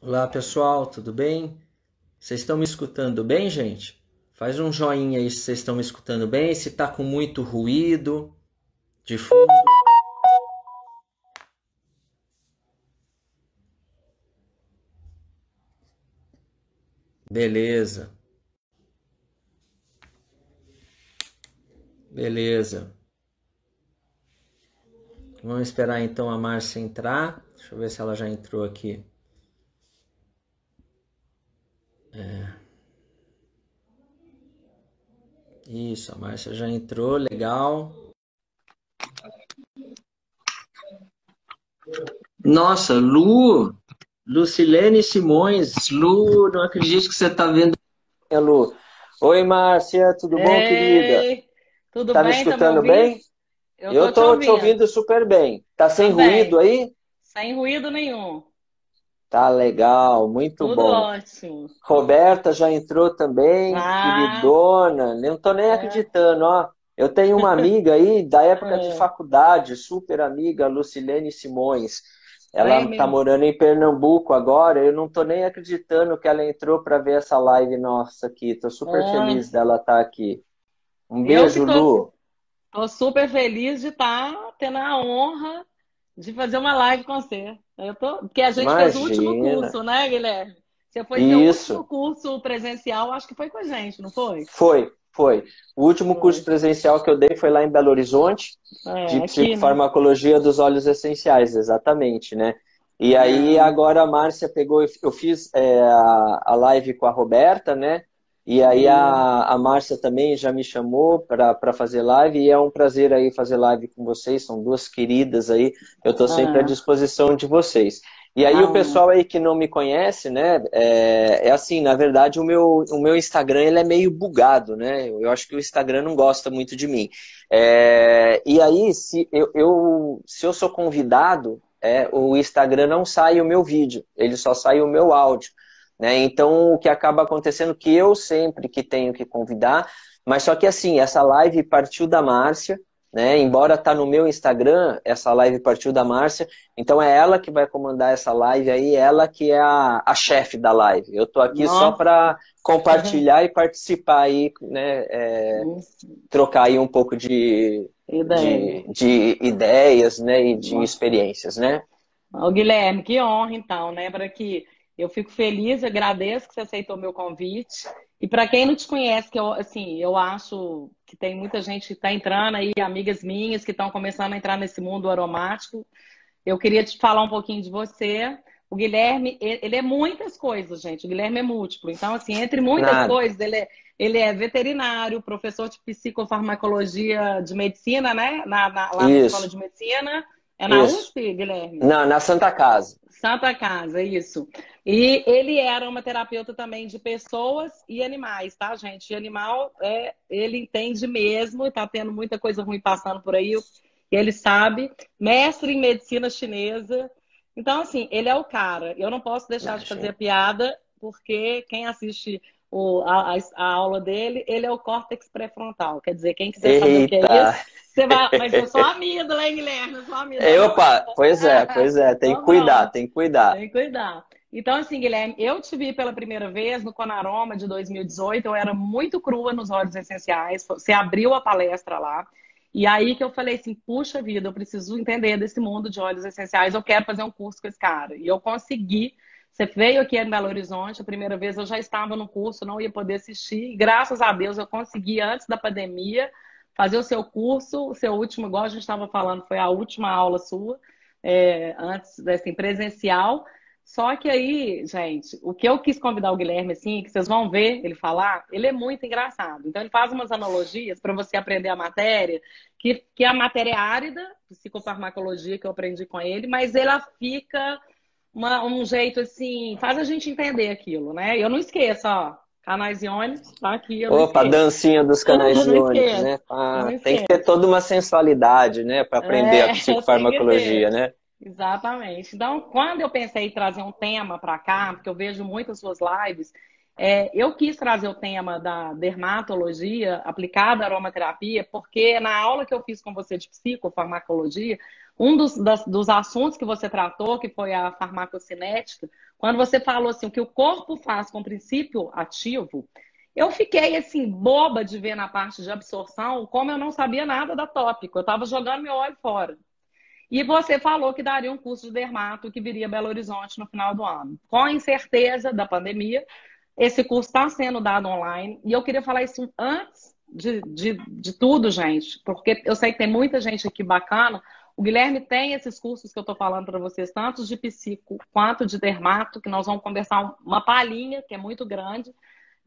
Olá pessoal, tudo bem? Vocês estão me escutando bem, gente? Faz um joinha aí se vocês estão me escutando bem, se tá com muito ruído de fundo. Beleza, beleza. Vamos esperar então a Márcia entrar. Deixa eu ver se ela já entrou aqui. Isso, a Márcia já entrou, legal. Nossa, Lucilene Simões, Lu, não acredito que você está vendo, Lu. Oi, Márcia, tudo bom, querida? Ei, tudo Tá me bem? Tá me escutando ouvindo? bem? Eu Eu tô te tô te ouvindo ouvindo super bem. Tá sem ruído também, aí? sem ruído nenhum. Tá legal, muito Tudo bom. ótimo. Roberta já entrou também, Ah, queridona. Não tô nem é, acreditando, ó. Eu tenho uma amiga aí da época de é. faculdade, super amiga, Lucilene Simões. É Ela tá mesmo. morando em Pernambuco agora. Eu não tô nem acreditando que ela entrou para ver essa live nossa aqui. Tô super Ah, feliz dela estar aqui. Um eu que beijo, tô, Lu. tô super feliz de estar tendo a honra de fazer uma live com você. Porque a gente fez o último Imagina. curso, né, Guilherme? Você foi seu último Isso. curso presencial, acho que foi com a gente, não foi? Foi. O último curso Foi. presencial que eu dei foi lá em Belo Horizonte, É, de aqui, né? psicofarmacologia dos óleos essenciais, exatamente, né? E aí Ah, agora a Márcia pegou, eu fiz a live com a Roberta, né? E aí boa. a Márcia também já me chamou para fazer live e é um prazer aí fazer live com vocês, são duas queridas aí, eu estou sempre à Ah, disposição de vocês. E aí o ah, pessoal aí que não me conhece, né, é assim, na verdade o meu Instagram ele é meio bugado, né, eu acho que o Instagram não gosta muito de mim. E aí, se eu sou convidado, o Instagram não sai o meu vídeo, ele só sai o meu áudio, né, então o que acaba acontecendo é que eu sempre que tenho que convidar, mas só que assim, essa live partiu da Márcia, né, embora tá no meu Instagram, essa live partiu da Márcia, então é ela que vai comandar essa live aí, ela que é a chefe da live. Eu tô aqui só nossa. para compartilhar e participar aí, né? Trocar aí um pouco Ideia. de ideias, né? E de experiências, né? Ô, Guilherme, que honra então, né? Para que eu fico feliz, agradeço que você aceitou meu convite. E para quem não te conhece, que eu, assim, eu acho que tem muita gente que está entrando aí, amigas minhas que estão começando a entrar nesse mundo aromático. Eu queria te falar um pouquinho de você. O Guilherme, ele é muitas coisas, gente. O Guilherme é múltiplo. Então, assim, entre muitas Nada. coisas, ele é veterinário, professor de psicofarmacologia de medicina, né? Lá na escola Isso, de medicina. É na isso. USP, Guilherme? Não, na Santa Casa. Santa Casa, isso. E ele era uma terapeuta também de pessoas e animais, tá, gente? E animal, ele entende mesmo, e tá tendo muita coisa ruim passando por aí, ele sabe. Mestre em medicina chinesa. Então, assim, ele é o cara. Eu não posso deixar de fazer a Imagina. piada, porque quem assiste a aula dele, ele é o córtex pré-frontal. Quer dizer, quem quiser saber o que é Eita! isso, você vai. Mas eu sou amígdala, hein, Guilherme? Eu sou amígdala, não é? Opa, pois é, tem que Então, cuidar, pronto. tem que cuidar. Tem que cuidar. Então, assim, Guilherme, eu te vi pela primeira vez no Conaroma de 2018. Eu era muito crua nos óleos essenciais. Você abriu a palestra lá. E aí que eu falei assim, puxa vida, eu preciso entender desse mundo de óleos essenciais. Eu quero fazer um curso com esse cara. E eu consegui. Você veio aqui em Belo Horizonte, a primeira vez eu já estava no curso, não ia poder assistir. E graças a Deus eu consegui, antes da pandemia, fazer o seu curso. O seu último, igual a gente estava falando, foi a última aula sua, antes, assim, presencial. Só que aí, gente, o que eu quis convidar o Guilherme, assim, que vocês vão ver ele falar, ele é muito engraçado. Então, ele faz umas analogias para você aprender a matéria, que a matéria é árida, psicofarmacologia, que eu aprendi com ele, mas ela fica um jeito assim, faz a gente entender aquilo, né? Eu não esqueço, ó, canais iônicos, tá aqui, eu não Opa, a esqueço. dancinha dos canais Eu não iônicos, esqueço, né? eu não Ah, tem que ter esqueço. toda uma sensualidade, né, para aprender a Tem que psicofarmacologia, ter. né? Exatamente. Então, quando eu pensei em trazer um tema para cá, porque eu vejo muitas suas lives, eu quis trazer o tema da dermatologia aplicada à aromaterapia, porque na aula que eu fiz com você de psicofarmacologia, dos assuntos que você tratou, que foi a farmacocinética, quando você falou assim, o que o corpo faz com o princípio ativo, eu fiquei assim, boba de ver na parte de absorção, como eu não sabia nada da tópico. Eu estava jogando meu óleo fora. E você falou que daria um curso de dermato que viria a Belo Horizonte no final do ano. Com a incerteza da pandemia, esse curso está sendo dado online. E eu queria falar isso antes de tudo, gente, porque eu sei que tem muita gente aqui bacana. O Guilherme tem esses cursos que eu estou falando para vocês, tanto de psico quanto de dermato, que nós vamos conversar uma palhinha, que é muito grande,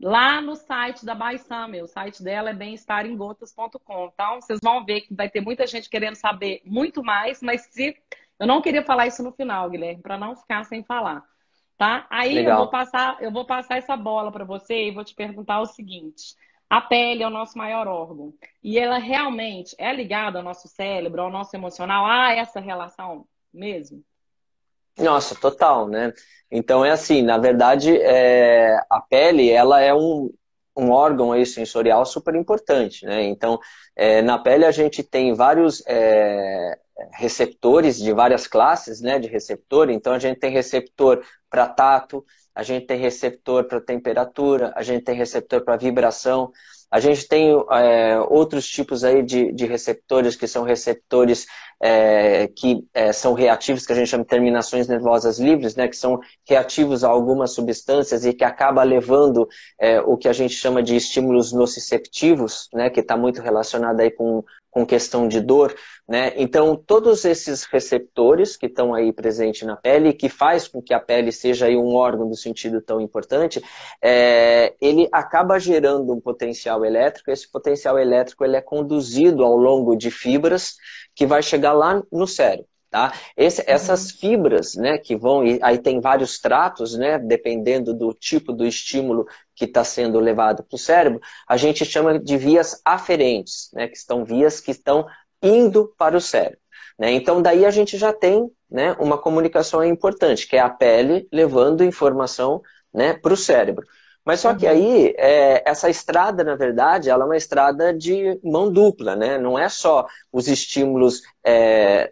lá no site da Baisame. O site dela é bem-estaремgotas.com. Então, vocês vão ver que vai ter muita gente querendo saber muito mais, mas se eu não queria falar isso no final, Guilherme, para não ficar sem falar, tá? Aí Legal. eu vou passar essa bola para você e vou te perguntar o seguinte: a pele é o nosso maior órgão e ela realmente é ligada ao nosso cérebro, ao nosso emocional, há essa relação mesmo? Nossa, total, né? Então é assim, na verdade, a pele, ela é um órgão aí sensorial super importante, né? Então, na pele a gente tem vários receptores de várias classes, né, de receptor. Então a gente tem receptor para tato, a gente tem receptor para temperatura, a gente tem receptor para vibração. A gente tem outros tipos aí de receptores, que são receptores que são reativos, que a gente chama de terminações nervosas livres, né, que são reativos a algumas substâncias e que acaba levando o que a gente chama de estímulos nociceptivos, né, que está muito relacionado aí com questão de dor, né? Então, todos esses receptores que estão aí presentes na pele, que faz com que a pele seja aí um órgão do sentido tão importante, ele acaba gerando um potencial elétrico. Esse potencial elétrico ele é conduzido ao longo de fibras que vai chegar lá no cérebro. Tá? Essas fibras, né, que vão, e aí tem vários tratos, né, dependendo do tipo do estímulo que está sendo levado para o cérebro, a gente chama de vias aferentes, né, que são vias que estão indo para o cérebro. Né? Então daí a gente já tem, né, uma comunicação importante, que é a pele levando informação, né, para o cérebro. Mas só que aí, essa estrada, na verdade, ela é uma estrada de mão dupla, né? Não é só os estímulos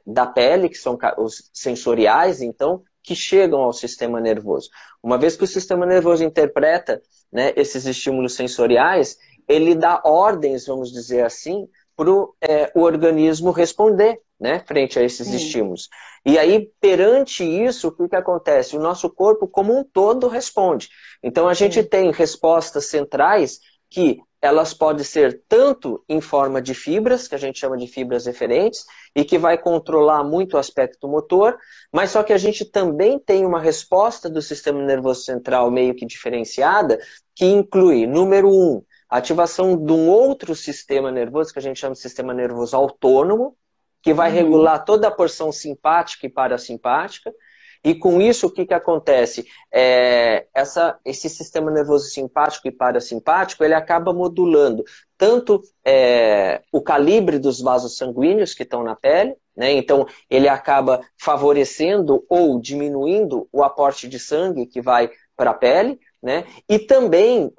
da pele, que são os sensoriais, então, que chegam ao sistema nervoso. Uma vez que o sistema nervoso interpreta, né, esses estímulos sensoriais, ele dá ordens, vamos dizer assim, para o organismo responder, né, frente a esses estímulos. E aí, perante isso, o que acontece? O nosso corpo, como um todo, responde. Então, a gente tem respostas centrais que elas podem ser tanto em forma de fibras, que a gente chama de fibras referentes, e que vai controlar muito o aspecto motor, mas só que a gente também tem uma resposta do sistema nervoso central meio que diferenciada, que inclui, número 1, a ativação de um outro sistema nervoso, que a gente chama de sistema nervoso autônomo, que vai regular toda a porção simpática e parasimpática. E com isso, o que acontece? Esse sistema nervoso simpático e parasimpático, ele acaba modulando tanto o calibre dos vasos sanguíneos que estão na pele, né? Então ele acaba favorecendo ou diminuindo o aporte de sangue que vai para a pele, né? E também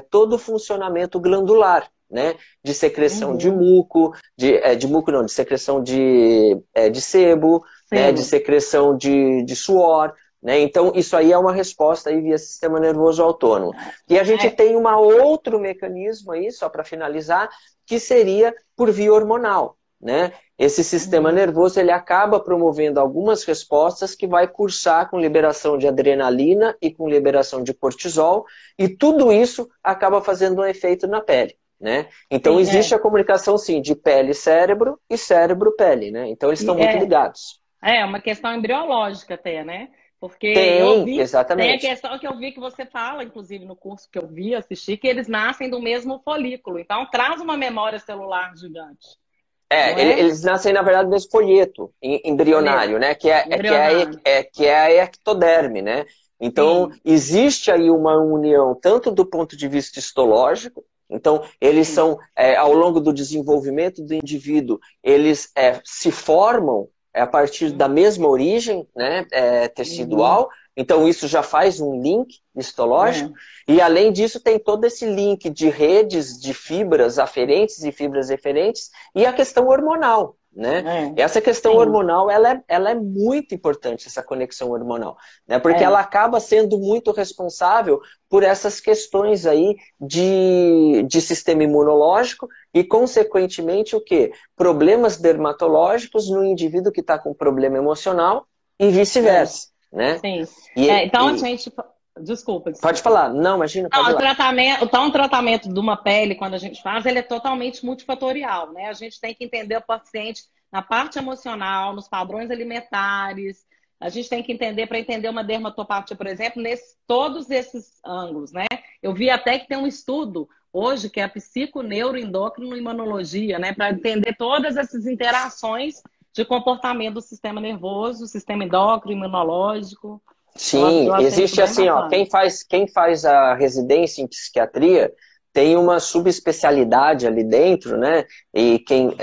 todo o funcionamento glandular, né? De secreção de muco, de muco não, de secreção de sebo, né? De secreção de suor, né? Então isso aí é uma resposta aí via sistema nervoso autônomo. E a gente tem um outro mecanismo aí, só para finalizar, que seria por via hormonal, né? Esse sistema nervoso ele acaba promovendo algumas respostas que vai cursar com liberação de adrenalina e com liberação de cortisol, e tudo isso acaba fazendo um efeito na pele. Né? Então existe a comunicação sim de pele-cérebro e cérebro-pele, né? Então eles estão muito ligados. É uma questão embriológica até, né? Porque exatamente. Tem a questão que eu vi que você fala, inclusive no curso que eu vi, assisti, que eles nascem do mesmo folículo. Então traz uma memória celular gigante. Eles nascem, na verdade, do mesmo folheto embrionário, né? Que é a ectoderme, né? Então, existe aí uma união, tanto do ponto de vista histológico. Então, eles são, ao longo do desenvolvimento do indivíduo, eles se formam a partir da mesma origem, né, tecidual. Então, isso já faz um link histológico. E, além disso, tem todo esse link de redes de fibras aferentes e fibras referentes e a questão hormonal. né? É, Essa questão sim, hormonal, ela é muito importante, essa conexão hormonal, né? Porque ela é, acaba sendo muito responsável por essas questões aí de sistema imunológico e, consequentemente, o quê? Problemas dermatológicos no indivíduo que está com problema emocional e é, vice-versa, né? sim. É, E, então a e gente. Desculpa, pode desculpa. falar, não, imagina, Não, pode ir lá. o tratamento de uma pele, quando a gente faz, ele é totalmente multifatorial, né? A gente tem que entender o paciente na parte emocional, nos padrões alimentares. A gente tem que entender para entender uma dermatopatia, por exemplo, todos esses ângulos, né? Eu vi até que tem um estudo hoje que é a psiconeuroendócrino-imunologia, né? Para entender todas essas interações de comportamento do sistema nervoso, sistema endócrino, imunológico. Sim, Eu achei isso existe bem assim, ó, bacana. quem faz a residência em psiquiatria tem uma subespecialidade ali dentro, né? E quem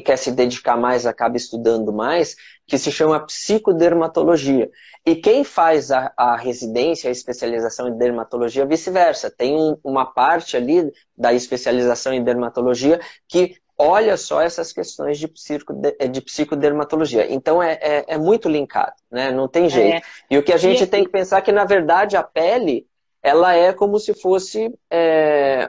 quer se dedicar mais acaba estudando mais, que se chama psicodermatologia. E quem faz a residência, a especialização em dermatologia, vice-versa. Tem uma parte ali da especialização em dermatologia que olha só essas questões de psicodermatologia. Então é muito linkado, né? Não tem jeito. É, E o que a gente tem que e, pensar é que, na verdade, a pele, ela é como se fosse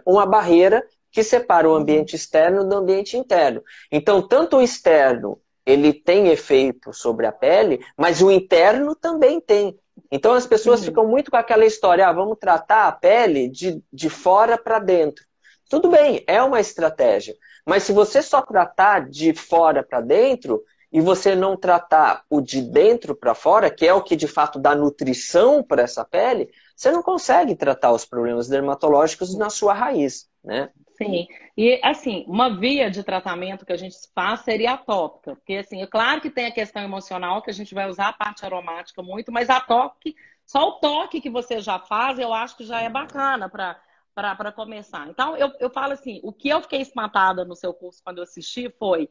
uma barreira que separa o uhum, ambiente externo do ambiente interno. Então, tanto o externo, ele tem efeito sobre a pele, mas o interno também tem. Então, as pessoas sim, ficam muito com aquela história, vamos tratar a pele de fora para dentro. Tudo bem, é uma estratégia. Mas se você só tratar de fora para dentro, e você não tratar o de dentro para fora, que é o que de fato dá nutrição para essa pele, você não consegue tratar os problemas dermatológicos na sua raiz, né? sim. E assim, uma via de tratamento que a gente faz seria a tópica, porque assim, é claro que tem a questão emocional que a gente vai usar a parte aromática muito, mas a toque, só o toque que você já faz, eu acho que já é bacana para começar. Então, eu falo assim, o que eu fiquei espantada no seu curso quando eu assisti foi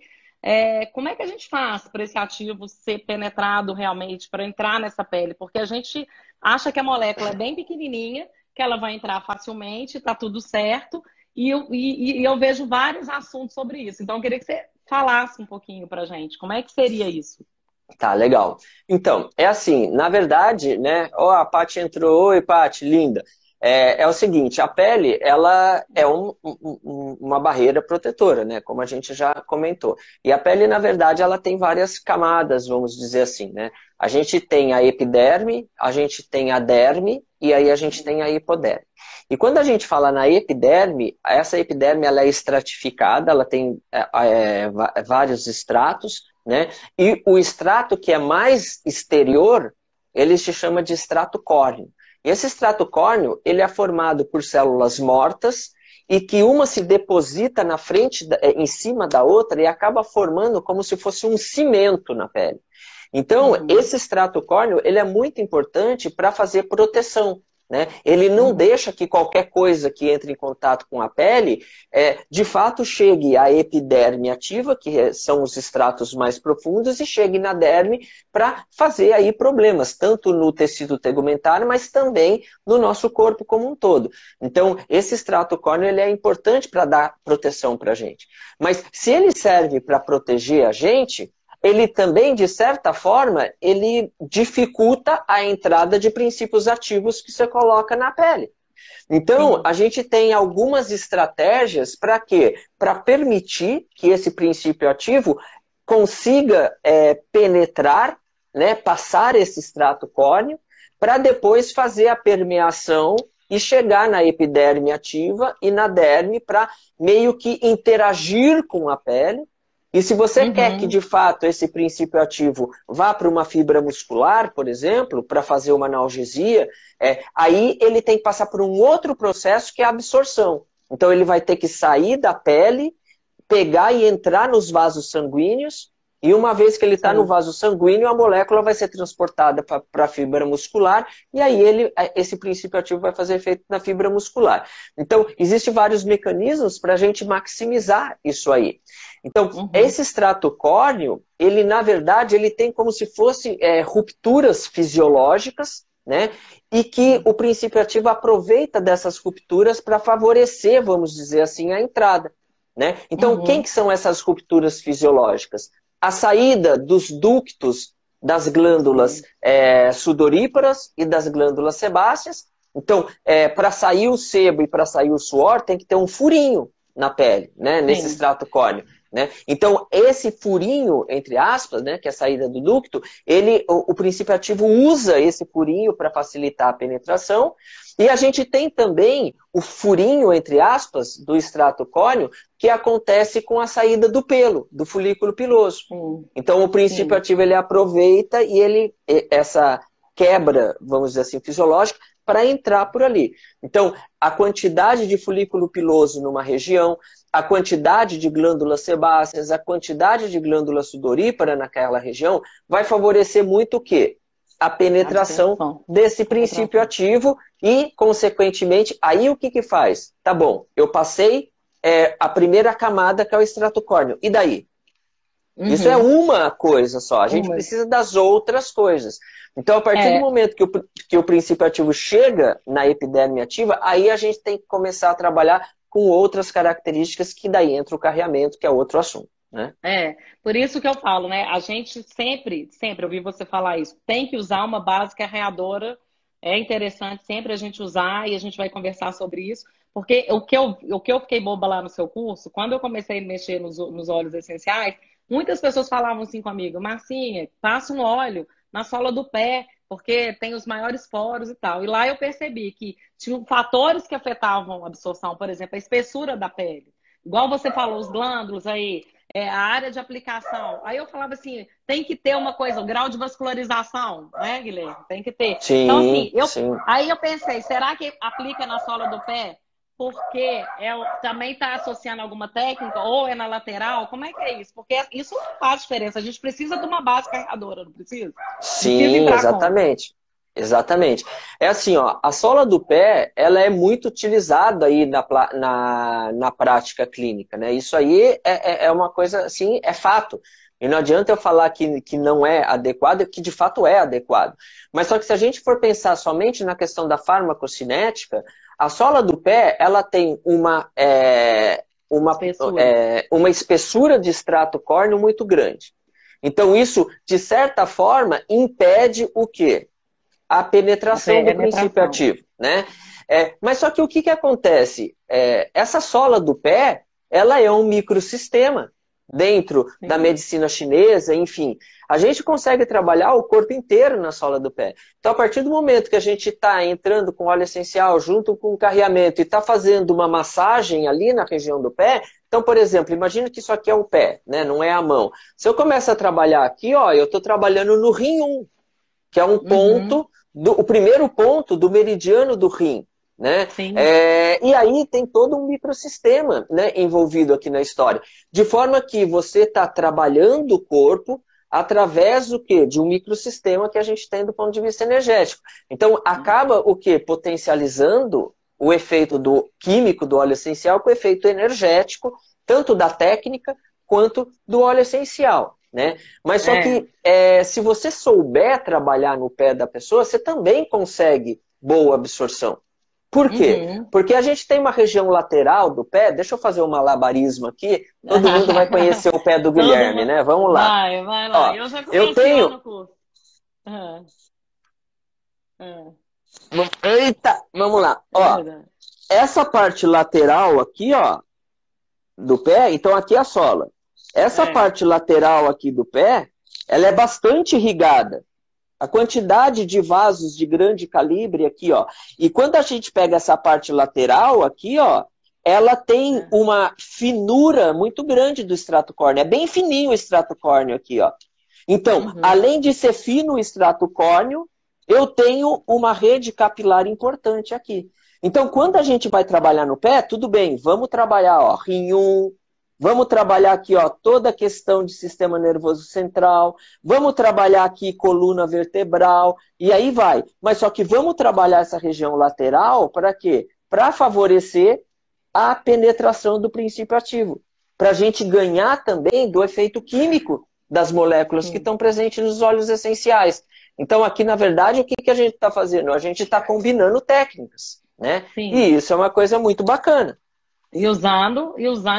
como é que a gente faz para esse ativo ser penetrado realmente, para entrar nessa pele? Porque a gente acha que a molécula é bem pequenininha, que ela vai entrar facilmente, tá tudo certo, e eu vejo vários assuntos sobre isso. Então, eu queria que você falasse um pouquinho pra gente. Como é que seria isso? Tá, legal. Então, é assim, na verdade, né? Ó, a Paty entrou. Oi, Paty, linda. É o seguinte, a pele, ela é uma barreira protetora, né? Como a gente já comentou. E a pele, na verdade, ela tem várias camadas, vamos dizer assim, né? A gente tem a epiderme, a gente tem a derme e aí a gente tem a hipoderme. E quando a gente fala na epiderme, essa epiderme ela é estratificada, ela tem vários estratos, né? E o extrato que é mais exterior, ele se chama de extrato córneo. E esse extrato córneo, ele é formado por células mortas e que uma se deposita na frente, em cima da outra e acaba formando como se fosse um cimento na pele. Então, Uhum, esse extrato córneo, ele é muito importante para fazer proteção. Né? Ele não uhum, deixa que qualquer coisa que entre em contato com a pele, de fato, chegue à epiderme ativa, que são os estratos mais profundos, e chegue na derme para fazer aí problemas, tanto no tecido tegumentar, mas também no nosso corpo como um todo. Então, esse extrato córneo ele é importante para dar proteção para a gente. Mas se ele serve para proteger a gente, ele também, de certa forma, ele dificulta a entrada de princípios ativos que você coloca na pele. Então, sim. a gente tem algumas estratégias para quê? Para permitir que esse princípio ativo consiga penetrar, né, passar esse extrato córneo, para depois fazer a permeação e chegar na epiderme ativa e na derme para meio que interagir com a pele. E se você quer que, Uhum, de fato, esse princípio ativo vá para uma fibra muscular, por exemplo, para fazer uma analgesia, aí ele tem que passar por um outro processo que é a absorção. Então ele vai ter que sair da pele, pegar e entrar nos vasos sanguíneos, e uma vez que ele está no sim. vaso sanguíneo, a molécula vai ser transportada para a fibra muscular, e aí esse princípio ativo vai fazer efeito na fibra muscular. Então, existem vários mecanismos para a gente maximizar isso aí. Então, Uhum, esse extrato córneo, ele, na verdade, ele tem como se fosse rupturas fisiológicas, né? E que uhum, o princípio ativo aproveita dessas rupturas para favorecer, vamos dizer assim, a entrada. né? Então, quem que são essas rupturas fisiológicas? A saída dos ductos das glândulas sudoríparas e das glândulas sebáceas. Então, para sair o sebo e para sair o suor, tem que ter um furinho na pele, né? Nesse extrato córneo. Né? Então, esse furinho, entre aspas, né, que é a saída do ducto, o princípio ativo usa esse furinho para facilitar a penetração. E a gente tem também o furinho, entre aspas, do extrato córneo, que acontece com a saída do pelo, do folículo piloso. Então, o princípio ativo ele aproveita e essa quebra, vamos dizer assim, fisiológica, para entrar por ali. Então, a quantidade de folículo piloso numa região, a quantidade de glândulas sebáceas, a quantidade de glândula sudorípara naquela região, vai favorecer muito o quê? A penetração desse princípio ativo e, consequentemente, aí o que faz? Tá bom, eu passei a primeira camada, que é o extrato córneo. E daí? Isso é uma coisa só. A gente precisa das outras coisas. Então, a partir do momento que o princípio ativo chega na epiderme ativa, aí a gente tem que começar a trabalhar com outras características, que daí entra o carreamento, que é outro assunto. Né? Por isso que eu falo, né? A gente sempre, eu ouvi você falar isso, tem que usar uma base carreadora. É interessante sempre a gente usar e a gente vai conversar sobre isso. Porque o que eu fiquei boba lá no seu curso, quando eu comecei a mexer nos óleos essenciais, muitas pessoas falavam assim comigo: Marcinha, passa um óleo na sola do pé, porque tem os maiores poros e tal. E lá eu percebi que tinham fatores que afetavam a absorção, por exemplo, a espessura da pele. Igual você falou, os glândulos aí, a área de aplicação. Aí eu falava assim, tem que ter uma coisa, o grau de vascularização, né, Guilherme? Tem que ter. Sim, então, assim, sim. Aí eu pensei, será que aplica na sola do pé? Porque também está associando alguma técnica, ou é na lateral? Como é que é isso? Porque isso não faz diferença. A gente precisa de uma base carregadora, não precisa? Sim, exatamente. Exatamente. É assim, ó, a sola do pé, ela é muito utilizada aí na prática clínica, né? Isso aí é uma coisa, assim, é fato. E não adianta eu falar que não é adequado, que de fato é adequado. Mas só que se a gente for pensar somente na questão da farmacocinética, a sola do pé, ela tem uma espessura de extrato córneo muito grande. Então isso, de certa forma, impede o quê? A penetração do princípio ativo, né? Mas só que o que acontece? Essa sola do pé, ela é um microsistema dentro da medicina chinesa, enfim. A gente consegue trabalhar o corpo inteiro na sola do pé. Então, a partir do momento que a gente está entrando com óleo essencial junto com o carreamento e está fazendo uma massagem ali na região do pé, então, por exemplo, imagina que isso aqui é o pé, né? Não é a mão. Se eu começo a trabalhar aqui, ó, eu estou trabalhando no rim 1, que é um ponto, o primeiro ponto do meridiano do rim. Né? E aí tem todo um microsistema, né, envolvido aqui na história. De forma que você está trabalhando o corpo através do quê? De um microsistema que a gente tem do ponto de vista energético. Então acaba o quê? Potencializando o efeito do químico do óleo essencial com o efeito energético, tanto da técnica quanto do óleo essencial. Né? Mas só que se você souber trabalhar no pé da pessoa, você também consegue boa absorção. Por quê? Porque a gente tem uma região lateral do pé, deixa eu fazer um malabarismo aqui, todo mundo vai conhecer o pé do Guilherme, né? Vamos lá. Vai lá. Ó, eu já conheci lá no curso. Eita, vamos lá. Ó, essa parte lateral aqui, ó, do pé, então aqui é a sola. Essa parte lateral aqui do pé, ela é bastante irrigada. A quantidade de vasos de grande calibre aqui, ó. E quando a gente pega essa parte lateral aqui, ó, ela tem uma finura muito grande do extrato córneo. É bem fininho o extrato córneo aqui, ó. Então, além de ser fino o extrato córneo, eu tenho uma rede capilar importante aqui. Então, quando a gente vai trabalhar no pé, tudo bem, vamos trabalhar, ó, rim 1, vamos trabalhar aqui, ó, toda a questão de sistema nervoso central. Vamos trabalhar aqui coluna vertebral. E aí vai. Mas só que vamos trabalhar essa região lateral para quê? Para favorecer a penetração do princípio ativo. Para a gente ganhar também do efeito químico das moléculas que estão presentes nos óleos essenciais. Então aqui, na verdade, o que a gente está fazendo? A gente está combinando técnicas. Né? E isso é uma coisa muito bacana. E usando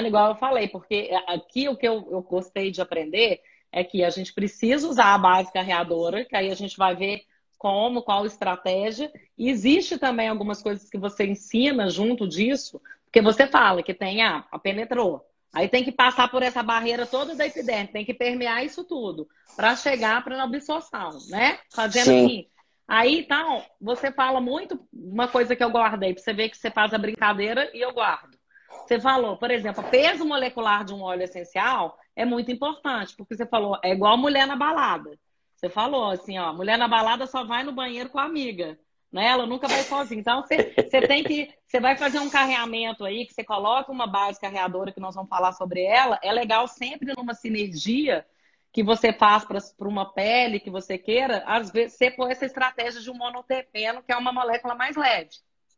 igual eu falei, porque aqui o que eu gostei de aprender é que a gente precisa usar a base carreadora, que aí a gente vai ver como, qual estratégia. E existe também algumas coisas que você ensina junto disso, porque você fala que tem, penetrou. Aí tem que passar por essa barreira toda da epiderme, tem que permear isso tudo para chegar para a absorção, né? Fazendo Sim. assim. Aí, então, você fala muito, uma coisa que eu guardei, para você ver que você faz a brincadeira e eu guardo. Você falou, por exemplo, peso molecular de um óleo essencial é muito importante, porque você falou, é igual mulher na balada. Você falou assim, ó, mulher na balada só vai no banheiro com a amiga, né? Ela nunca vai sozinha. Então, você vai fazer um carreamento aí, que você coloca uma base carreadora, que nós vamos falar sobre ela. É legal sempre numa sinergia que você faz para uma pele que você queira, às vezes você põe essa estratégia de um monoterpeno, que é uma molécula mais leve.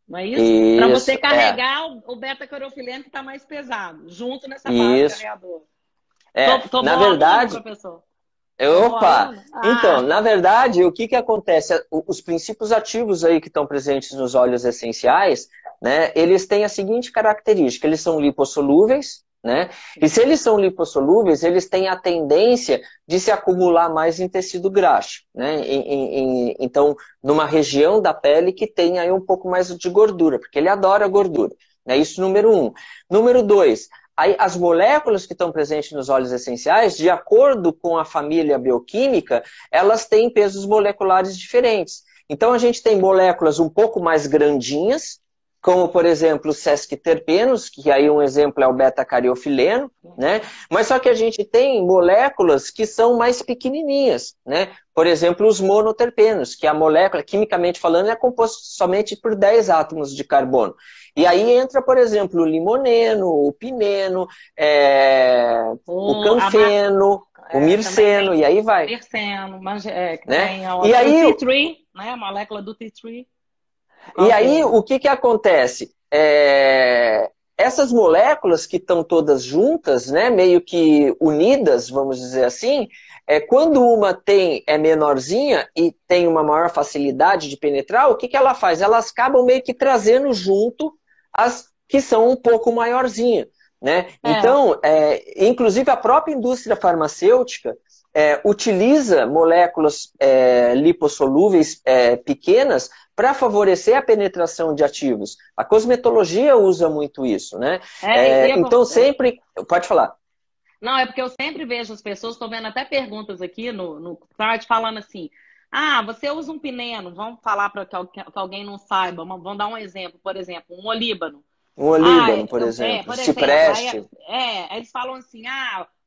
Não é isso? Para você Isso, carregar o beta-carotene que está mais pesado, junto nessa base isso. carregadora. Tô Na boa aluna, verdade, professor? Tô boa opa! aluna? Então, na verdade, o que que acontece? Os princípios ativos aí que estão presentes nos óleos essenciais, né, eles têm a seguinte característica, eles são lipossolúveis, né? E se eles são lipossolúveis, eles têm a tendência de se acumular mais em tecido graxo, né? Então, numa região da pele que tem aí um pouco mais de gordura, porque ele adora gordura, né? Isso número um. Número dois, aí, as moléculas que estão presentes nos óleos essenciais, de acordo com a família bioquímica, elas têm pesos moleculares diferentes. Então, a gente tem moléculas um pouco mais grandinhas, como, por exemplo, os sesquiterpenos, que aí um exemplo é o beta-cariofileno, né? Mas só que a gente tem moléculas que são mais pequenininhas, né? Por exemplo, os monoterpenos, que a molécula, quimicamente falando, é composta somente por 10 átomos de carbono. E aí entra, por exemplo, o limoneno, o pineno, o canfeno, o Também mirceno, tem e aí vai, terceno, que né? tem E o aí, tea tree, né? A molécula do tea tree. e Qual que aí é? o que que acontece? Essas moléculas que estão todas juntas, né, meio que unidas, vamos dizer assim, quando uma é menorzinha e tem uma maior facilidade de penetrar, o que que ela faz? Elas acabam meio que trazendo junto as que são um pouco maiorzinhas, né? É, Então, inclusive a própria indústria farmacêutica utiliza moléculas lipossolúveis pequenas para favorecer a penetração de ativos. A cosmetologia usa muito isso, né? Então, sempre... Pode falar. não, é porque eu sempre vejo as pessoas, estou vendo até perguntas aqui no site falando assim: você usa um pineno, vamos falar para que alguém não saiba, vamos dar um exemplo, por exemplo, um olíbano. Um olíbano, por exemplo, Por exemplo, aí cipreste. eles falam assim: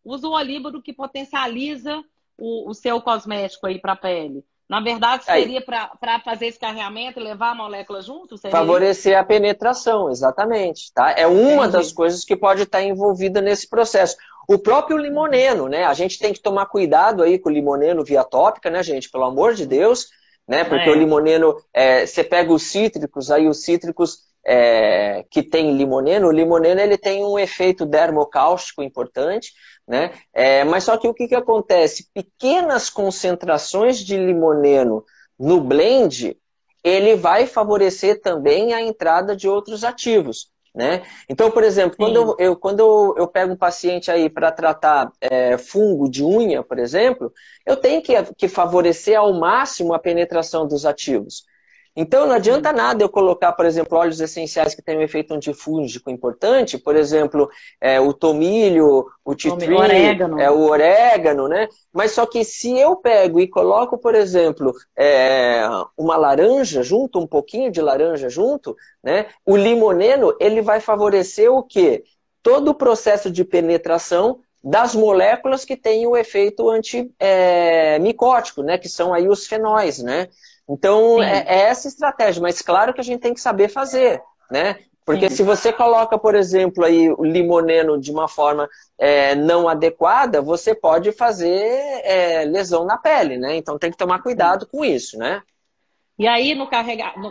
usa o olíbano que potencializa o seu cosmético aí para a pele. Na verdade, Aí, seria para fazer esse carreamento e levar a molécula junto? Seria isso? favorecer a penetração, exatamente. Tá? É uma das Entendi. coisas que pode estar envolvida nesse processo. O próprio limoneno, né? A gente tem que tomar cuidado aí com o limoneno via tópica, né, gente? Pelo amor de Deus, né? Porque o É, limoneno, você pega os cítricos, aí os cítricos que tem limoneno, o limoneno ele tem um efeito dermocáustico importante, né? Mas só que o que que acontece? Pequenas concentrações de limoneno no blend ele vai favorecer também a entrada de outros ativos, né? Então, por exemplo, sim. quando eu pego um paciente aí para tratar fungo de unha, por exemplo, eu tenho que favorecer ao máximo a penetração dos ativos. Então, não adianta Sim. nada eu colocar, por exemplo, óleos essenciais que têm um efeito antifúngico importante, por exemplo, o tomilho, o tea tree, Orégano. o orégano, né? Mas só que se eu pego e coloco, por exemplo, uma laranja junto, um pouquinho de laranja junto, né? O limoneno, ele vai favorecer o quê? Todo o processo de penetração das moléculas que têm o efeito antimicótico, né? Que são aí os fenóis, né? Então, Sim, essa estratégia, mas claro que a gente tem que saber fazer, né? Porque sim. se você coloca, por exemplo, aí o limoneno de uma forma não adequada, você pode fazer lesão na pele, né? Então tem que tomar Sim. cuidado com isso, né? E aí,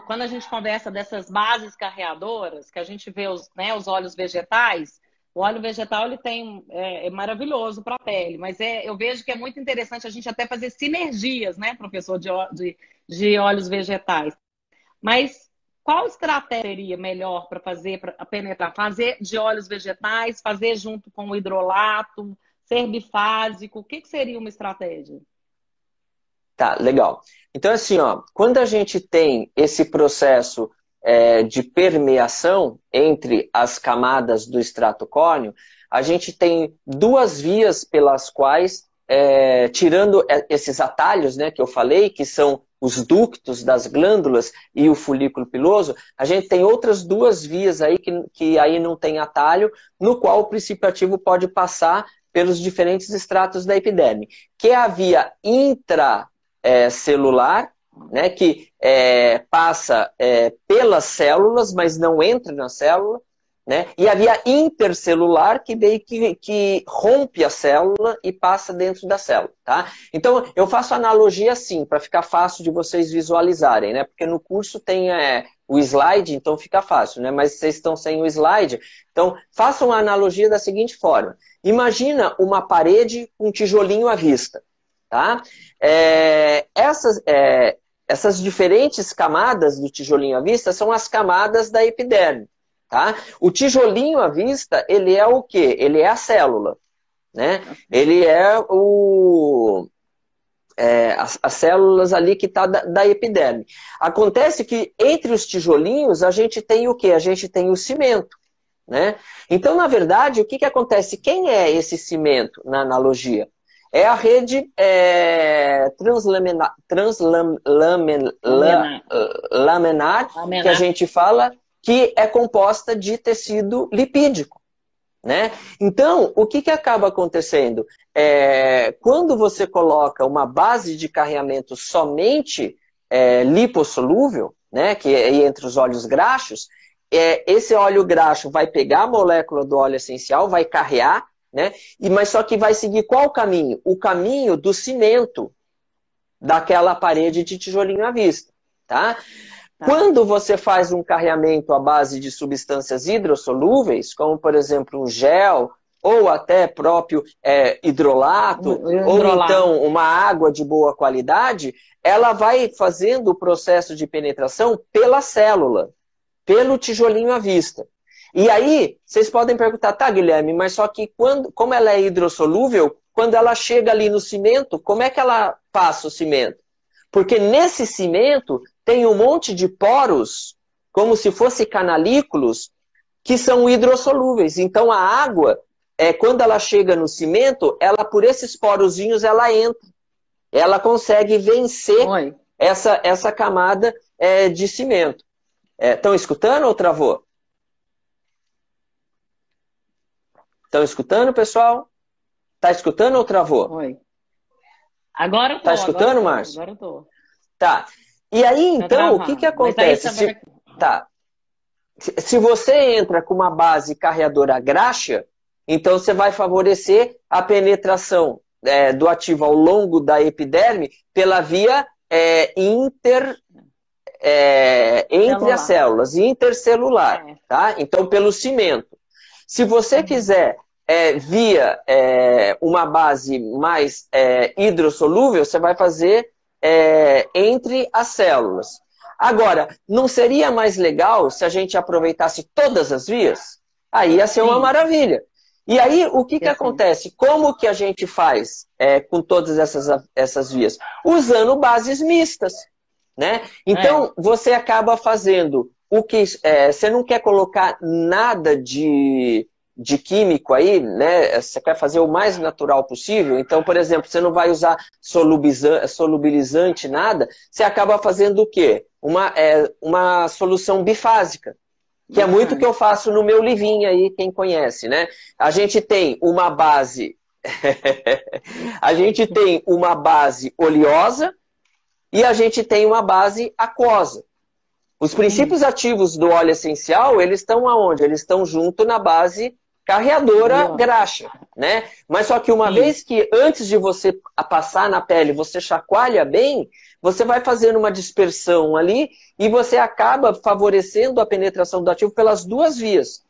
quando a gente conversa dessas bases carreadoras, que a gente vê os óleos vegetais, o óleo vegetal ele é maravilhoso para a pele, mas eu vejo que é muito interessante a gente até fazer sinergias, né, professor, de óleos vegetais. Mas qual estratégia seria melhor para fazer, para penetrar? Fazer de óleos vegetais, fazer junto com o hidrolato, ser bifásico? O que seria uma estratégia? Tá, legal. Então, assim, ó, quando a gente tem esse processo de permeação entre as camadas do extrato córneo, a gente tem duas vias pelas quais, tirando esses atalhos, né, que eu falei, que são os ductos das glândulas e o folículo piloso, a gente tem outras duas vias aí que aí não tem atalho, no qual o princípio ativo pode passar pelos diferentes estratos da epiderme, que é a via intracelular, né, que passa pelas células, mas não entra na célula, né, e a via intercelular, que meio que rompe a célula e passa dentro da célula. Tá? Então, eu faço analogia assim, para ficar fácil de vocês visualizarem, né, porque no curso tem o slide, então fica fácil, né, mas vocês estão sem o slide, então façam a analogia da seguinte forma. Imagina uma parede com um tijolinho à vista. Tá? Essas diferentes camadas do tijolinho à vista são as camadas da epiderme. Tá? O tijolinho à vista, ele é o quê? Ele é a célula. Né? Ele é as células ali que está da epiderme. Acontece que entre os tijolinhos a gente tem o quê? A gente tem o cimento. Né? Então, na verdade, o que acontece? Quem é esse cimento na analogia? É a rede translaminar, que a gente fala que é composta de tecido lipídico. Né? Então, o que acaba acontecendo? Quando você coloca uma base de carreamento somente lipossolúvel, né, que é entre os óleos graxos, esse óleo graxo vai pegar a molécula do óleo essencial, vai carrear, né? Mas só que vai seguir qual caminho? O caminho do cimento daquela parede de tijolinho à vista. Tá? Quando você faz um carreamento à base de substâncias hidrossolúveis, como por exemplo um gel, ou até próprio hidrolato, ou então uma água de boa qualidade, ela vai fazendo o processo de penetração pela célula, pelo tijolinho à vista. E aí, vocês podem perguntar, tá, Guilherme, mas só que como ela é hidrossolúvel, quando ela chega ali no cimento, como é que ela passa o cimento? Porque nesse cimento tem um monte de poros, como se fossem canalículos, que são hidrossolúveis. Então a água, quando ela chega no cimento, ela por esses porozinhos ela entra. Ela consegue vencer essa camada de cimento. Estão escutando ou travou? Estão escutando, pessoal? Tá escutando ou travou? Oi. Agora eu tô. Tá escutando, Márcio? Agora eu tô. Tá. E aí, então, o que acontece? Tá. Se você entra com uma base carreadora graxa, então você vai favorecer a penetração do ativo ao longo da epiderme pela via entre as células, intercelular. Tá? Então, pelo cimento. Se você quiser via uma base mais hidrossolúvel, você vai fazer entre as células. Agora, não seria mais legal se a gente aproveitasse todas as vias? Aí ia ser uma maravilha. E aí, o que acontece? Como que a gente faz com todas essas vias? Usando bases mistas. Né? Então, você acaba fazendo o que... você não quer colocar nada de químico aí, né? Você quer fazer o mais natural possível. Então, por exemplo, você não vai usar solubilizante, nada. Você acaba fazendo o quê? Uma solução bifásica, que é muito o que eu faço no meu livinho aí, quem conhece, né? A gente tem uma base... a gente tem uma base oleosa e a gente tem uma base aquosa. Os princípios ativos do óleo essencial, eles estão aonde? Eles estão junto na base carreadora graxa, né? Mas só que uma vez que antes de você passar na pele, você chacoalha bem, você vai fazendo uma dispersão ali e você acaba favorecendo a penetração do ativo pelas duas vias.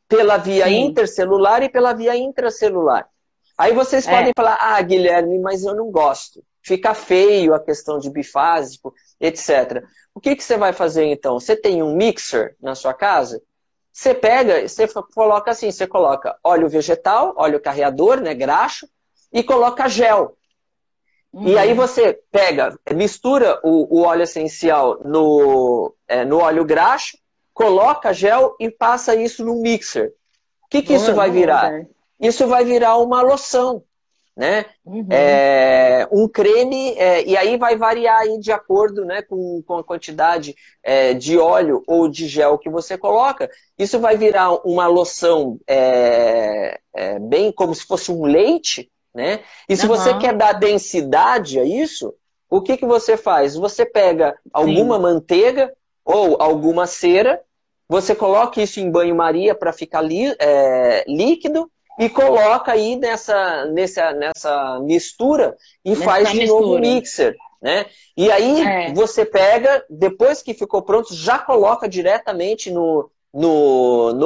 Pela via intercelular e pela via intracelular. Aí vocês podem falar, ah, Guilherme, mas eu não gosto. fica feio a questão de bifásico, etc. O que você vai fazer então? Você tem um mixer na sua casa? Você pega, você coloca assim, você coloca óleo vegetal, óleo carreador, né, graxo, e coloca gel. E aí você pega, mistura o óleo essencial no óleo graxo, coloca gel e passa isso no mixer. O que isso vai virar? Isso vai virar uma loção, né? Um creme, e aí vai variar aí de acordo, né, com a quantidade de óleo ou de gel que você coloca. Isso vai virar uma loção bem como se fosse um leite, né? E se você quer dar densidade a isso, o que você faz? Você pega alguma manteiga ou alguma cera, você coloca isso em banho-maria para ficar líquido e coloca aí nessa mistura e faz de novo o mixer, né? E aí você pega, depois que ficou pronto, já coloca diretamente no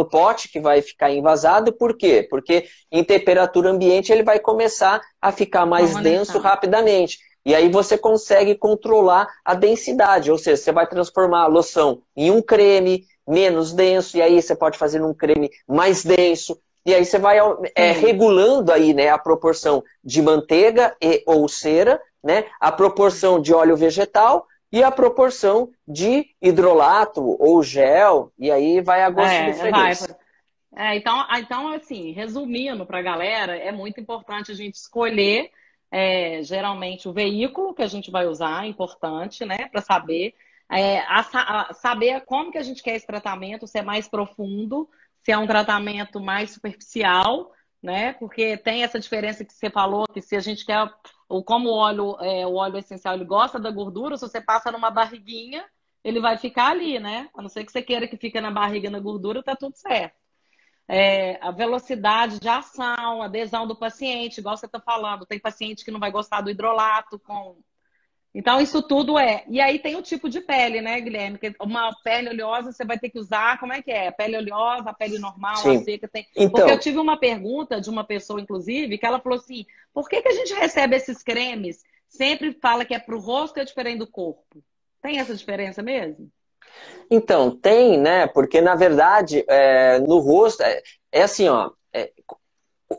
pote que vai ficar envasado. Por quê? Porque em temperatura ambiente ele vai começar a ficar mais denso rapidamente. E aí você consegue controlar a densidade, ou seja, você vai transformar a loção em um creme menos denso, e aí você pode fazer um creme mais denso, e aí você vai regulando aí, né, a proporção de manteiga ou cera, né, a proporção de óleo vegetal, e a proporção de hidrolato ou gel, e aí vai a gosto do freguês. Então, assim, resumindo para a galera, é muito importante a gente escolher geralmente o veículo que a gente vai usar, é importante, né, para saber, saber como que a gente quer esse tratamento, se é mais profundo, se é um tratamento mais superficial, né, porque tem essa diferença que você falou, que se a gente quer... Como o óleo essencial ele gosta da gordura, se você passa numa barriguinha, ele vai ficar ali, né? A não ser que você queira que fique na barriga, na gordura, tá tudo certo. A velocidade de ação, a adesão do paciente, igual você está falando, tem paciente que não vai gostar do hidrolato. Então, isso tudo E aí tem o tipo de pele, né, Guilherme? Que uma pele oleosa você vai ter que usar, como é que é? A pele oleosa, a pele normal, Sim. a seca. Então... Porque eu tive uma pergunta de uma pessoa, inclusive, que ela falou assim, por que a gente recebe esses cremes? Sempre fala que é pro rosto e é diferente do corpo. Tem essa diferença mesmo? Então, tem, né? Porque, na verdade, no rosto, assim, ó,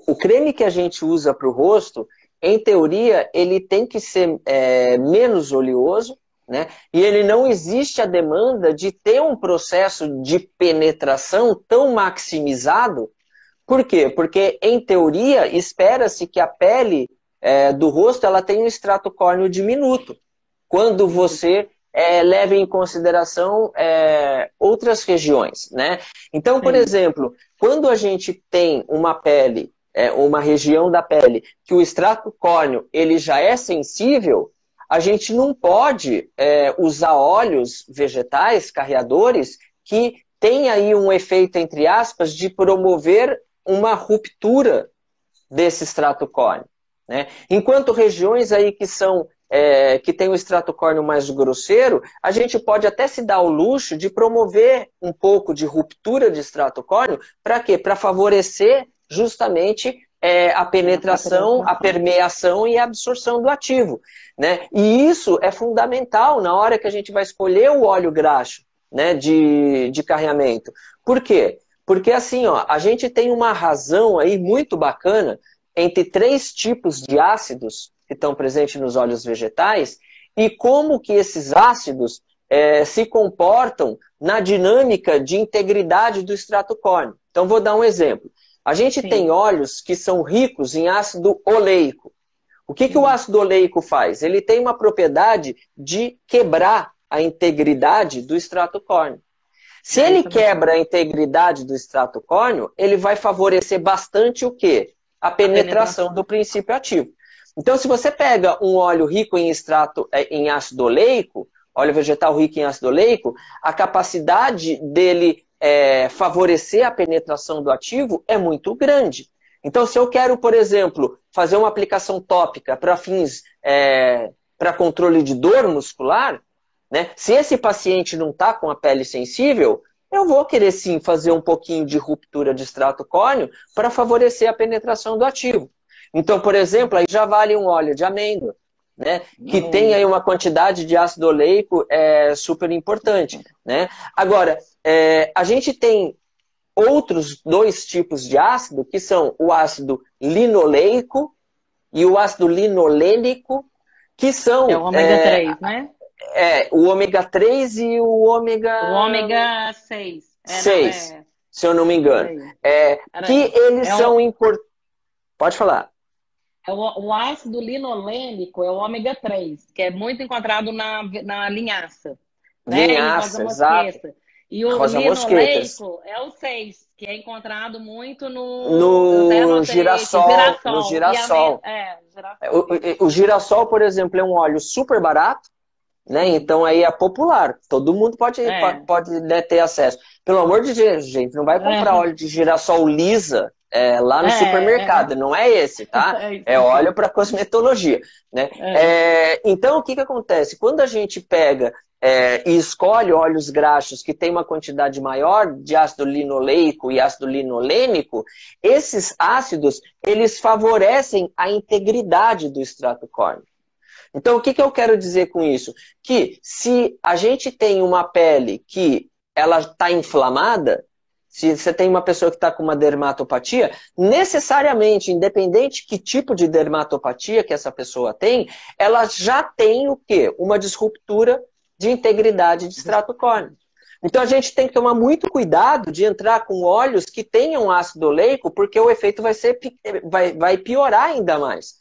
o creme que a gente usa para o rosto, em teoria, ele tem que ser menos oleoso, né? E ele não existe a demanda de ter um processo de penetração tão maximizado. Por quê? Porque, em teoria, espera-se que a pele do rosto ela tenha um extrato córneo diminuto. Quando você leva em consideração outras regiões, né? Então, por exemplo, quando a gente tem uma pele, uma região da pele que o extrato córneo ele já é sensível, a gente não pode usar óleos vegetais, carreadores, que tem aí um efeito, entre aspas, de promover uma ruptura desse extrato córneo, né? Enquanto regiões aí que tem o extrato córneo mais grosseiro, a gente pode até se dar o luxo de promover um pouco de ruptura de extrato córneo. Para quê? Para favorecer justamente a penetração, a permeação e a absorção do ativo, né? E isso é fundamental na hora que a gente vai escolher o óleo graxo, né, de carreamento. Por quê? Porque assim, ó, a gente tem uma razão aí muito bacana entre 3 tipos de ácidos que estão presentes nos óleos vegetais e como que esses ácidos se comportam na dinâmica de integridade do extrato córneo. Então, vou dar um exemplo. A gente tem óleos que são ricos em ácido oleico. O que o ácido oleico faz? Ele tem uma propriedade de quebrar a integridade do extrato córneo. Se ele quebra a integridade do extrato córneo, ele vai favorecer bastante o quê? A penetração do princípio ativo. Então, se você pega um óleo rico em ácido oleico, óleo vegetal rico em ácido oleico, a capacidade dele favorecer a penetração do ativo é muito grande. Então, se eu quero, por exemplo, fazer uma aplicação tópica para fins para controle de dor muscular, né, se esse paciente não está com a pele sensível, eu vou querer sim fazer um pouquinho de ruptura de extrato córneo para favorecer a penetração do ativo. Então, por exemplo, aí já vale um óleo de amêndoa, né, que tem aí uma quantidade de ácido oleico super importante, né? Agora, a gente tem outros dois tipos de ácido, que são o ácido linoleico e o ácido linolênico, que É são o ômega 3, né? o ômega 3 e o O ômega ômega 6. Não, 6, se eu não me engano. peraí. Que Peraí. eles É o, são importantes. Pode falar. o ácido linolênico é o ômega 3, que é muito encontrado na linhaça, né? E rosa Linhaça, exato. mosqueta. E o Rosa mosquetas. linoleico é o 6, que é encontrado muito no. Eu até No anotei aqui, girassol, no girassol. girassol. Girassol, isso. O girassol, por exemplo, é um óleo super barato, né? Sim. Então aí é popular. Todo mundo É. pode né, ter acesso. Pelo amor de Deus, gente, não vai comprar É, óleo de girassol lisa lá no é, supermercado. Não é esse, tá? é isso É aí. óleo para cosmetologia, né? É. Então, o que acontece? Quando a gente pega e escolhe óleos graxos que tem uma quantidade maior de ácido linoleico e ácido linolênico, esses ácidos, eles favorecem a integridade do extrato córneo. Então, o que eu quero dizer com isso? Que se a gente tem uma pele que ela está inflamada, se você tem uma pessoa que está com uma dermatopatia, necessariamente, independente que tipo de dermatopatia que essa pessoa tem, ela já tem o quê? Uma disruptura de integridade de extrato córneo. Então a gente tem que tomar muito cuidado de entrar com óleos que tenham ácido oleico, porque o efeito vai piorar ainda mais.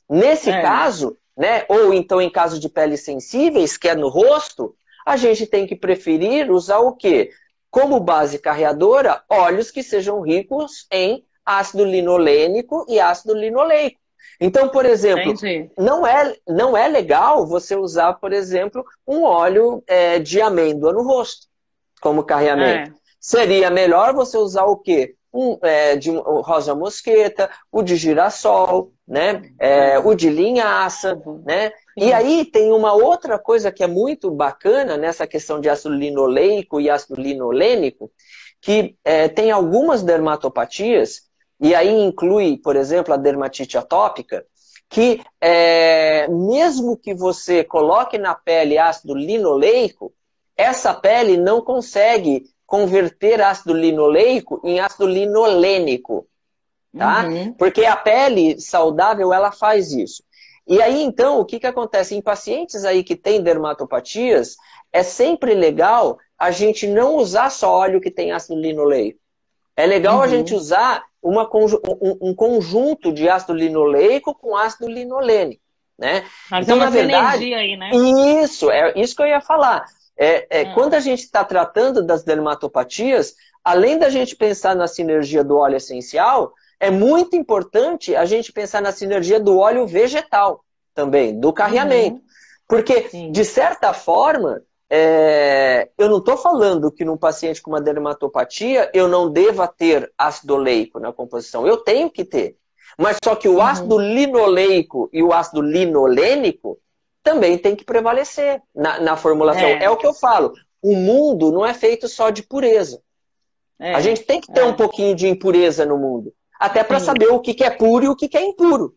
Nesse caso, né, ou então em caso de peles sensíveis, que é no rosto, a gente tem que preferir usar o quê? Como base carreadora, óleos que sejam ricos em ácido linolênico e ácido linoleico. Então, por exemplo, Entendi. não é legal você usar, por exemplo, um óleo de amêndoa no rosto, como carreamento. É. Seria melhor você usar o quê? De rosa mosqueta, o de girassol, né? O de linhaça, né? E Sim. aí tem uma outra coisa que é muito bacana nessa questão de ácido linoleico e ácido linolênico, que tem algumas dermatopatias, e aí inclui, por exemplo, a dermatite atópica, que mesmo que você coloque na pele ácido linoleico, essa pele não consegue converter ácido linoleico em ácido linolênico, tá? Uhum. Porque a pele saudável, ela faz isso. E aí, então, o que acontece? Em pacientes aí que têm dermatopatias, é sempre legal a gente não usar só óleo que tem ácido linoleico. É legal a gente Uhum. usar um conjunto de ácido linoleico com ácido linolênico, né? Fazer Então, uma na verdade, sinergia aí, né? isso que eu ia falar. Quando a gente está tratando das dermatopatias, além da gente pensar na sinergia do óleo essencial, é muito importante a gente pensar na sinergia do óleo vegetal também, do carreamento. Uhum. Porque, de Sim. certa forma, eu não estou falando que num paciente com uma dermatopatia eu não deva ter ácido oleico na composição. Eu tenho que ter. Mas só que o ácido Uhum. linoleico e o ácido linolênico também tem que prevalecer na formulação. É É, o que eu falo. O mundo não é feito só de pureza. A é, gente tem que ter um é. pouquinho de impureza no mundo. Até para Sim, saber o que é puro e o que é impuro.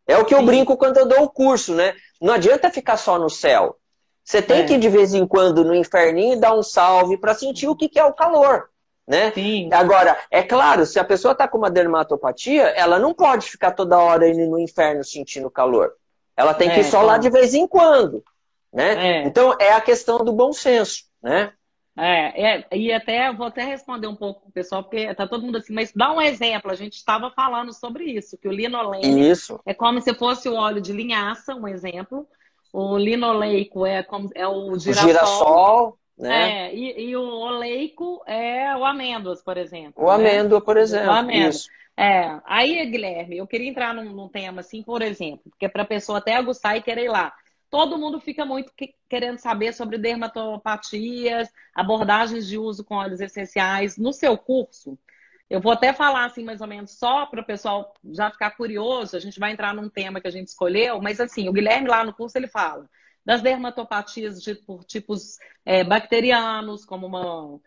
É o que eu sim. brinco quando eu dou o curso, né? Não adianta ficar só no céu. Você tem que ir É, de vez em quando no inferninho e dar um salve para sentir o que é o calor, né? sim. Agora, é claro, se a pessoa está com uma dermatopatia, ela não pode ficar toda hora indo no inferno sentindo calor. Ela tem que ir só lá de Claro. vez em quando, né? É. Então, é a questão do bom senso, né? E até vou até responder um pouco o pessoal, porque tá todo mundo assim, mas dá um exemplo, a gente estava falando sobre isso, que o linolênico Isso. é como se fosse o óleo de linhaça, um exemplo. O linoleico é o O girassol, girassol, né? e o oleico é o amêndoas, por O exemplo, né? amêndoa, por O exemplo. amêndoa. Isso. Aí, Guilherme, eu queria entrar num tema assim, por exemplo, porque para a pessoa até aguçar e querer ir lá. Todo mundo fica muito querendo saber sobre dermatopatias, abordagens de uso com óleos essenciais. No seu curso, eu vou até falar assim, mais ou menos, só para o pessoal já ficar curioso. A gente vai entrar num tema que a gente escolheu, mas assim, o Guilherme lá no curso ele fala das dermatopatias por tipos bacterianos, como uma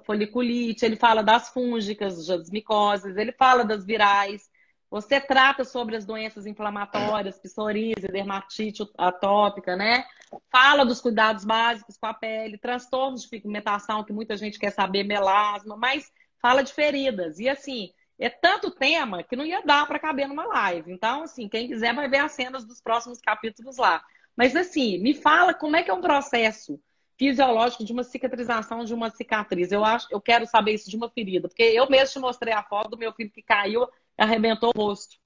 foliculite, ele fala das fúngicas, das micoses, ele fala das virais. Você trata sobre as doenças inflamatórias, psoríase, dermatite atópica, né? Fala dos cuidados básicos com a pele, transtornos de pigmentação, que muita gente quer saber, melasma, mas fala de feridas. E assim, é tanto tema que não ia dar para caber numa live. Então, assim, quem quiser vai ver as cenas dos próximos capítulos lá. Mas assim, me fala como é que é um processo fisiológico de uma cicatrização de uma cicatriz. Eu quero saber isso de uma ferida, porque eu mesmo te mostrei a foto do meu filho que caiu, arrebentou o rosto,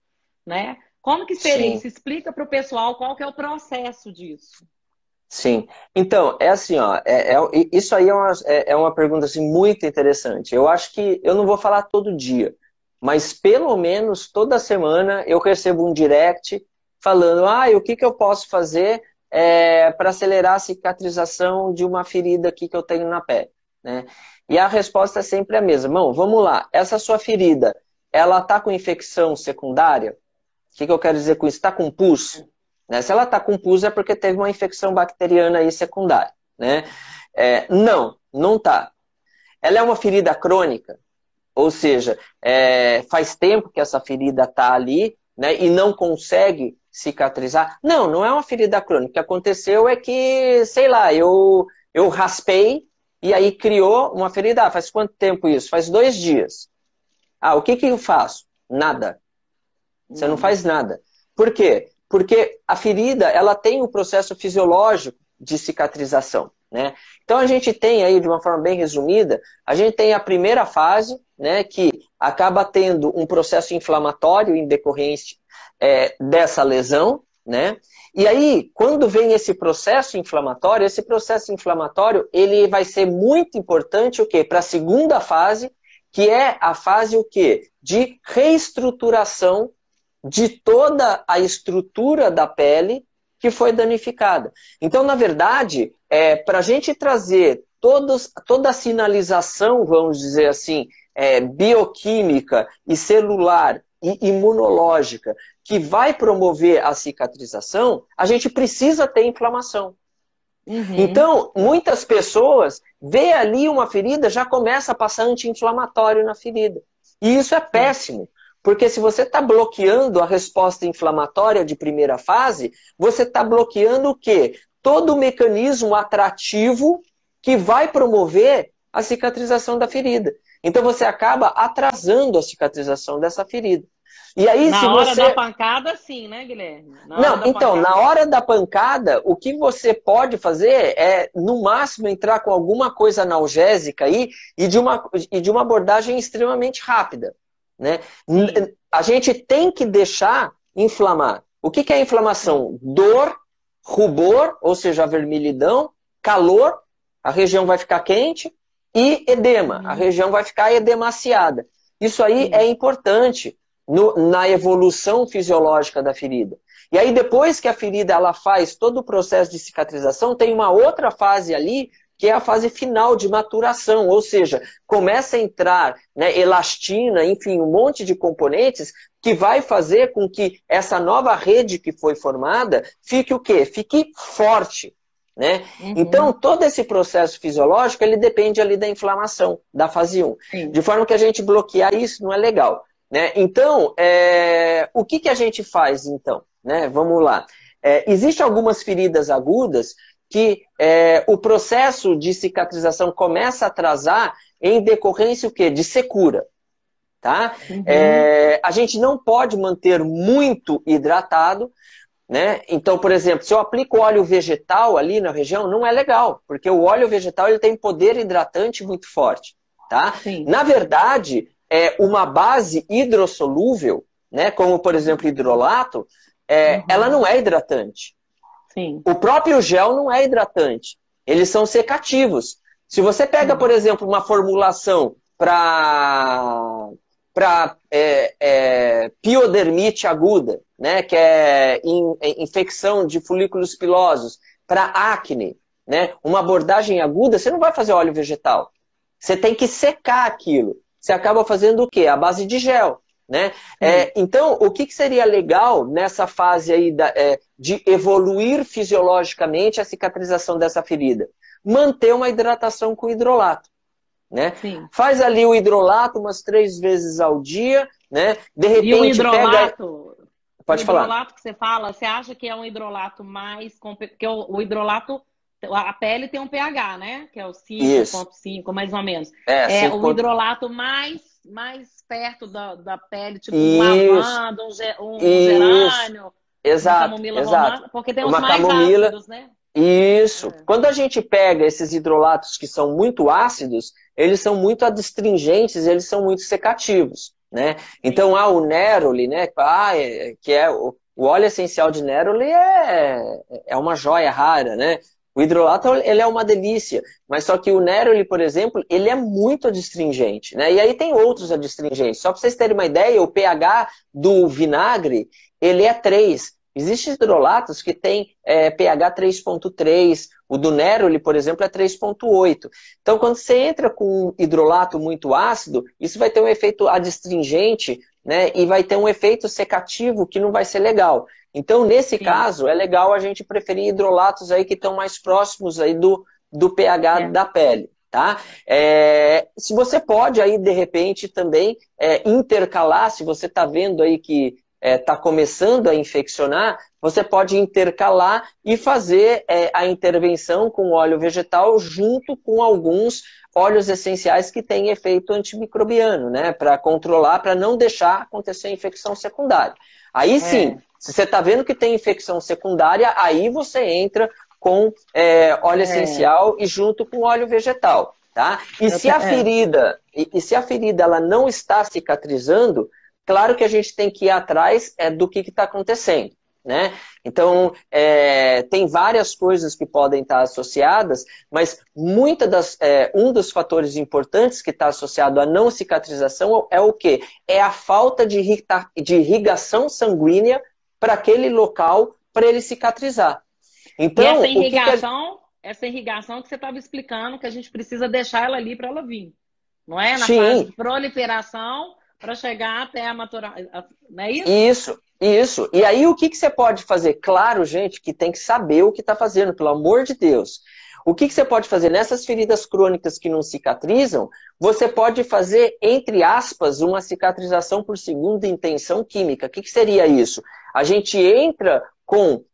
né? Como que seria Sim. isso? Explica para o pessoal qual que é o processo disso. Sim. Então, é assim, ó, isso aí é uma pergunta assim, muito interessante. Eu acho que eu não vou falar todo dia, mas pelo menos toda semana eu recebo um direct falando, o que que eu posso fazer para acelerar a cicatrização de uma ferida aqui que eu tenho na pele, né? E a resposta é sempre a mesma. Irmão, vamos lá, essa sua ferida, ela está com infecção secundária? O que que eu quero dizer com isso? Está com pus? Né? Se ela está com pus é porque teve uma infecção bacteriana aí secundária. Né? Não, não está. Ela é uma ferida crônica, ou seja, faz tempo que essa ferida está ali, né, e não consegue cicatrizar. Não, não é uma ferida crônica. O que aconteceu é que, sei lá, eu raspei e aí criou uma ferida. Faz quanto tempo isso? Faz 2 dias. O que que eu faço? Nada. Você não Nada. faz nada. Por quê? Porque a ferida, ela tem um processo fisiológico de cicatrização, né? Então a gente tem aí, de uma forma bem resumida, a gente tem a primeira fase, né, que acaba tendo um processo inflamatório em decorrência dessa lesão, né? E aí, quando vem esse processo inflamatório, ele vai ser muito importante o quê? Para a segunda fase, que é a fase o quê? De reestruturação de toda a estrutura da pele que foi danificada. Então, na verdade, para a gente trazer toda a sinalização, vamos dizer assim, bioquímica e celular e imunológica que vai promover a cicatrização, a gente precisa ter inflamação. Uhum. Então, muitas pessoas vê ali uma ferida, já começa a passar anti-inflamatório na ferida. E isso é Sim. péssimo, porque se você está bloqueando a resposta inflamatória de primeira fase, você está bloqueando o quê? Todo o mecanismo atrativo que vai promover a cicatrização da ferida. Então você acaba atrasando a cicatrização dessa ferida. E aí, se Na hora da você pancada, sim, né, Guilherme? Na hora não, da então, na pancada. hora da pancada, o que você pode fazer é, no máximo, entrar com alguma coisa analgésica aí e de uma abordagem extremamente rápida. Né? Sim, A gente tem que deixar inflamar. O que que é sim. inflamação? Dor, rubor, ou seja, a vermelhidão, calor, a região vai ficar quente, e edema, a Uhum. região vai ficar edemaciada. Isso aí é Sim. importante na evolução fisiológica da ferida. E aí, depois que a ferida ela faz todo o processo de cicatrização, tem uma outra fase ali, que é a fase final de maturação, ou seja, começa a entrar, né, elastina, enfim, um monte de componentes que vai fazer com que essa nova rede que foi formada fique o quê? Fique forte. Né? Então, Uhum. todo esse processo fisiológico, ele depende ali da inflamação, da fase 1. De Sim. forma que a gente bloquear isso não é legal. Né? Então, o que que a gente faz, então? Né? Vamos lá. Existem algumas feridas agudas que o processo de cicatrização começa a atrasar em decorrência o quê? De secura. Tá? Uhum. A gente não pode manter muito hidratado, né? Então, por exemplo, se eu aplico óleo vegetal ali na região, não é legal, porque o óleo vegetal ele tem poder hidratante muito forte. Tá? Sim. Na verdade, uma base hidrossolúvel, né, como por exemplo hidrolato, ela Uhum. não é hidratante. Sim. O próprio gel não é hidratante. Eles são secativos. Se você pega, por Sim. exemplo, uma formulação para piodermite aguda, né, que é infecção de folículos pilosos, para acne, né, uma abordagem aguda, você não vai fazer óleo vegetal. Você tem que secar aquilo. Você acaba fazendo o quê? A base de gel. Né? Sim. Então, o que seria legal nessa fase aí de evoluir fisiologicamente a cicatrização dessa ferida? Manter uma hidratação com hidrolato. né? Sim. Faz ali o hidrolato umas 3 vezes ao dia, né? De E o repente hidrolato, o Pode falar. hidrolato que você fala, você acha que é um hidrolato mais... Porque o hidrolato, a pele tem um pH, né? Que é o Isso. 5,5, mais ou menos. É, É 5 o hidrolato mais perto da pele, tipo um Isso, lavanda, um isso. gerânio, uma Exato, camomila exato. romana, porque tem os Uma mais camomila. ácidos, né? Isso. É, Quando a gente pega esses hidrolatos que são muito ácidos, eles são muito adstringentes, eles são muito secativos, né? Então, entendi. o Neroli, né? Que é o óleo essencial de Neroli é uma joia rara, né? O hidrolato, ele é uma delícia, mas só que o Neroli, por exemplo, ele é muito adstringente, né? E aí tem outros adstringentes. Só para vocês terem uma ideia, o pH do vinagre, ele é 3. Existem hidrolatos que têm pH 3,3, o do Neroli, por exemplo, é 3,8. Então, quando você entra com um hidrolato muito ácido, isso vai ter um efeito adstringente, né, e vai ter um efeito secativo que não vai ser legal. Então, nesse Sim, caso, é legal a gente preferir hidrolatos aí que estão mais próximos aí do pH é. da pele. Tá? Se você pode aí, de repente, também intercalar, se você está vendo aí que está começando a infeccionar, você pode intercalar e fazer a intervenção com óleo vegetal junto com alguns óleos essenciais que têm efeito antimicrobiano, né? Para controlar, para não deixar acontecer infecção secundária. Aí sim, É, se você está vendo que tem infecção secundária, aí você entra com óleo é, essencial e junto com óleo vegetal. Tá? E eu se te- a é, ferida, se a ferida ela não está cicatrizando, claro que a gente tem que ir atrás do que está acontecendo. Né? Então, tem várias coisas que podem estar associadas, mas um dos fatores importantes que está associado à não cicatrização é o quê? É a falta de irrigação sanguínea para aquele local para ele cicatrizar. E essa Então, o que irrigação, essa irrigação que você estava explicando, que a gente precisa deixar ela ali para ela vir. Não é? Na fase Sim, de proliferação para chegar até a maturação. Não é isso? isso, isso. E aí o que você pode fazer? Claro, gente, que tem que saber o que está fazendo, pelo amor de Deus. O que você pode fazer nessas feridas crônicas que não cicatrizam? Você pode fazer, entre aspas, uma cicatrização por segunda intenção química. O que seria isso? A gente entra com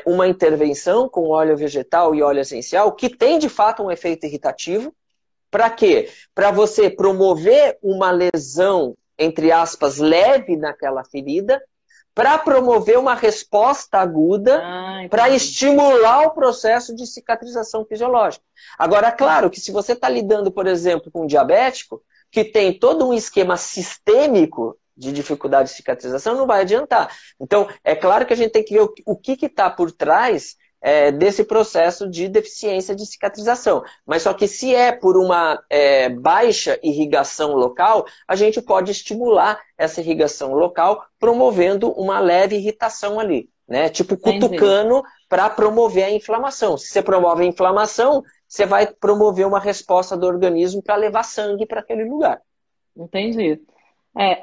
uma intervenção com óleo vegetal e óleo essencial que tem de fato um efeito irritativo. Para quê? Para você promover uma lesão, entre aspas, leve naquela ferida, para promover uma resposta aguda, Ah, para entendi. estimular o processo de cicatrização fisiológica. Agora, claro que se você está lidando, por exemplo, com um diabético, que tem todo um esquema sistêmico de dificuldade de cicatrização, não vai adiantar. Então, é claro que a gente tem que ver o que está por trás desse processo de deficiência de cicatrização. Mas só que se é por uma baixa irrigação local, a gente pode estimular essa irrigação local promovendo uma leve irritação ali, né? Tipo Entendi. cutucando para promover a inflamação. Se você promove a inflamação, você vai promover uma resposta do organismo para levar sangue para aquele lugar. Entendi.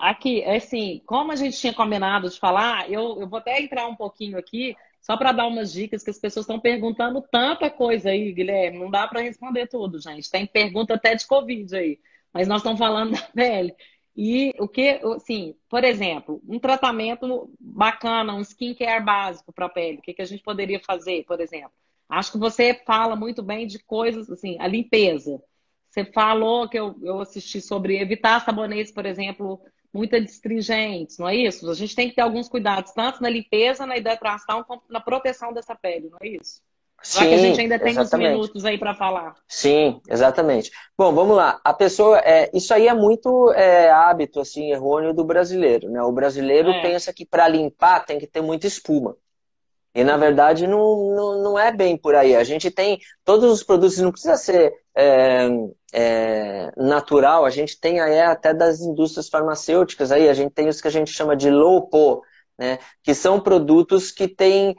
Aqui, assim, como a gente tinha combinado de falar, eu vou até entrar um pouquinho aqui, só para dar umas dicas que as pessoas estão perguntando tanta coisa aí, Guilherme. Não dá para responder tudo, gente. Tem pergunta até de Covid aí, mas nós estamos falando da pele. E o que, assim, por exemplo, um tratamento bacana, um skincare básico para a pele, o que a gente poderia fazer, por exemplo? Acho que você fala muito bem de coisas, assim, a limpeza. Você falou que eu assisti sobre evitar sabonetes, por exemplo, muito adstringentes, não é isso? A gente tem que ter alguns cuidados, tanto na limpeza, na hidratação, como na proteção dessa pele, não é isso? Já que a gente Sim, ainda tem uns exatamente. minutos aí para falar. Sim, exatamente. Bom, vamos lá. A pessoa, isso aí é muito hábito assim errôneo do brasileiro, né? O brasileiro É, pensa que para limpar tem que ter muita espuma. E na verdade não é bem por aí. A gente tem todos os produtos, não precisa ser natural, a gente tem aí até das indústrias farmacêuticas aí, a gente tem os que a gente chama de low po, né? Que são produtos que têm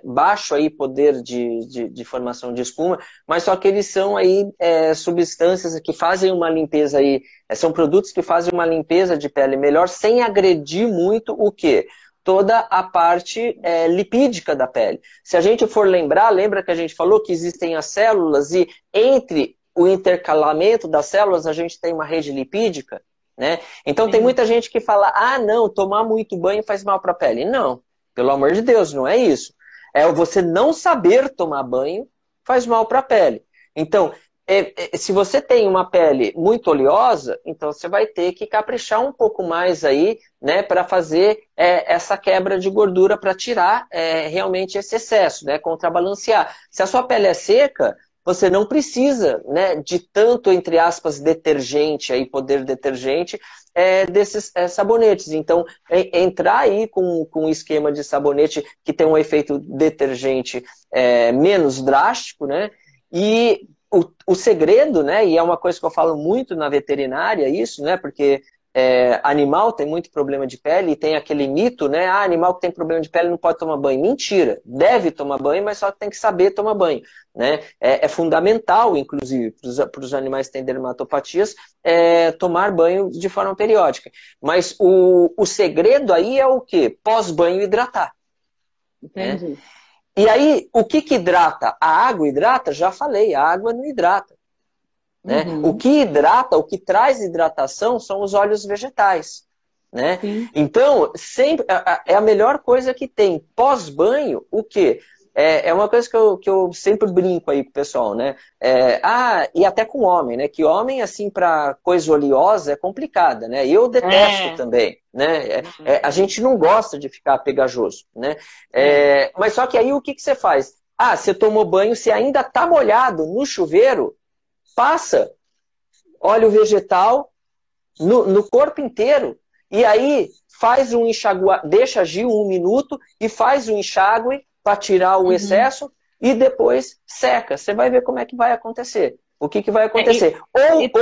baixo aí poder de formação de espuma, mas só que eles são aí substâncias que fazem uma limpeza aí, são produtos que fazem uma limpeza de pele melhor sem agredir muito o quê? Toda a parte lipídica da pele. Se a gente for lembra que a gente falou que existem as células e entre o intercalamento das células, a gente tem uma rede lipídica, né? Então tem muita gente que fala, ah, não, tomar muito banho faz mal para a pele. Não, pelo amor de Deus, não é isso. É você não saber tomar banho faz mal para a pele. Então, se você tem uma pele muito oleosa, então você vai ter que caprichar um pouco mais aí, né, para fazer essa quebra de gordura, para tirar realmente esse excesso, né, contrabalancear. Se a sua pele é seca, você não precisa, né, de tanto, entre aspas, detergente, aí, poder detergente, desses sabonetes. Então, entrar aí com um esquema de sabonete que tem um efeito detergente menos drástico, né, e o segredo, né, e é uma coisa que eu falo muito na veterinária, isso, né, porque animal tem muito problema de pele e tem aquele mito, né, animal que tem problema de pele não pode tomar banho. Mentira, deve tomar banho, mas só tem que saber tomar banho, né? É fundamental, inclusive, para os animais que têm dermatopatias, tomar banho de forma periódica. Mas o segredo aí é o quê? Pós-banho hidratar. Entendi. Né? E aí, o que hidrata? A água hidrata? Já falei, a água não hidrata. Né? O que hidrata, o que traz hidratação são os óleos vegetais. Né? Então, sempre, é a melhor coisa que tem. Pós-banho, o quê? É uma coisa que eu sempre brinco aí com o pessoal, né? E até com homem, né? Que homem, assim, para coisa oleosa é complicada, né? Eu detesto também, né? A gente não gosta de ficar pegajoso, né? Mas só que aí o que você faz? Ah, você tomou banho, você ainda tá molhado no chuveiro, passa óleo vegetal no corpo inteiro. E aí faz um enxague, deixa agir 1 minuto e faz um enxágue para tirar o excesso e depois seca. Você vai ver como é que vai acontecer. O que vai acontecer?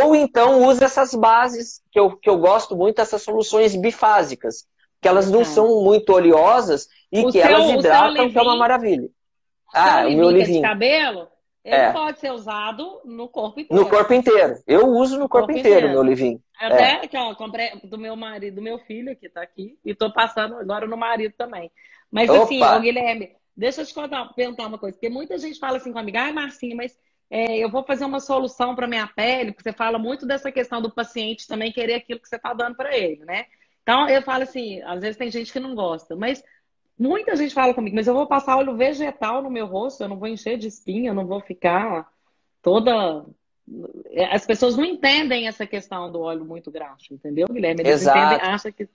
Ou então usa essas bases, que eu gosto muito, essas soluções bifásicas, que elas não são muito oleosas e que elas hidratam, que é uma maravilha. O meu Olivin de cabelo, ele pode ser usado no corpo inteiro. No corpo inteiro. Eu uso no corpo inteiro, meu Olivin. Até que eu comprei do meu marido, do meu filho que tá aqui, e tô passando agora no marido também. Mas assim, ô Guilherme, deixa eu te perguntar uma coisa, porque muita gente fala assim comigo, ai Marcinha, mas eu vou fazer uma solução para minha pele, porque você fala muito dessa questão do paciente também querer aquilo que você tá dando para ele, né? Então eu falo assim, às vezes tem gente que não gosta, mas muita gente fala comigo, mas eu vou passar óleo vegetal no meu rosto, eu não vou encher de espinha, eu não vou ficar toda... As pessoas não entendem essa questão do óleo muito graxo, entendeu, Guilherme? Eles entendem, acham que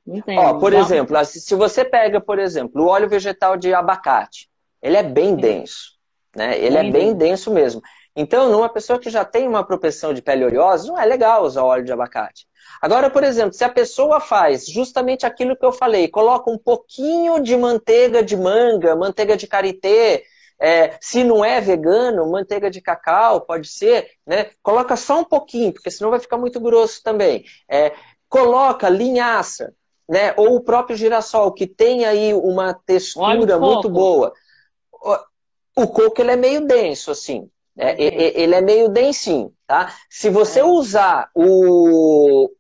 não entendem. Ó, por exemplo, se você pega, por exemplo, o óleo vegetal de abacate, ele é bem denso, né? Ele é bem denso mesmo. Então, numa pessoa que já tem uma propensão de pele oleosa, não é legal usar óleo de abacate. Agora, por exemplo, se a pessoa faz justamente aquilo que eu falei, coloca um pouquinho de manteiga de manga, manteiga de karité, se não é vegano, manteiga de cacau, pode ser, né? Coloca só um pouquinho, porque senão vai ficar muito grosso também. Coloca linhaça, né? Ou o próprio girassol, que tem aí uma textura muito boa. O coco, ele é meio denso, assim. Ele é meio densinho, tá? Se você usar o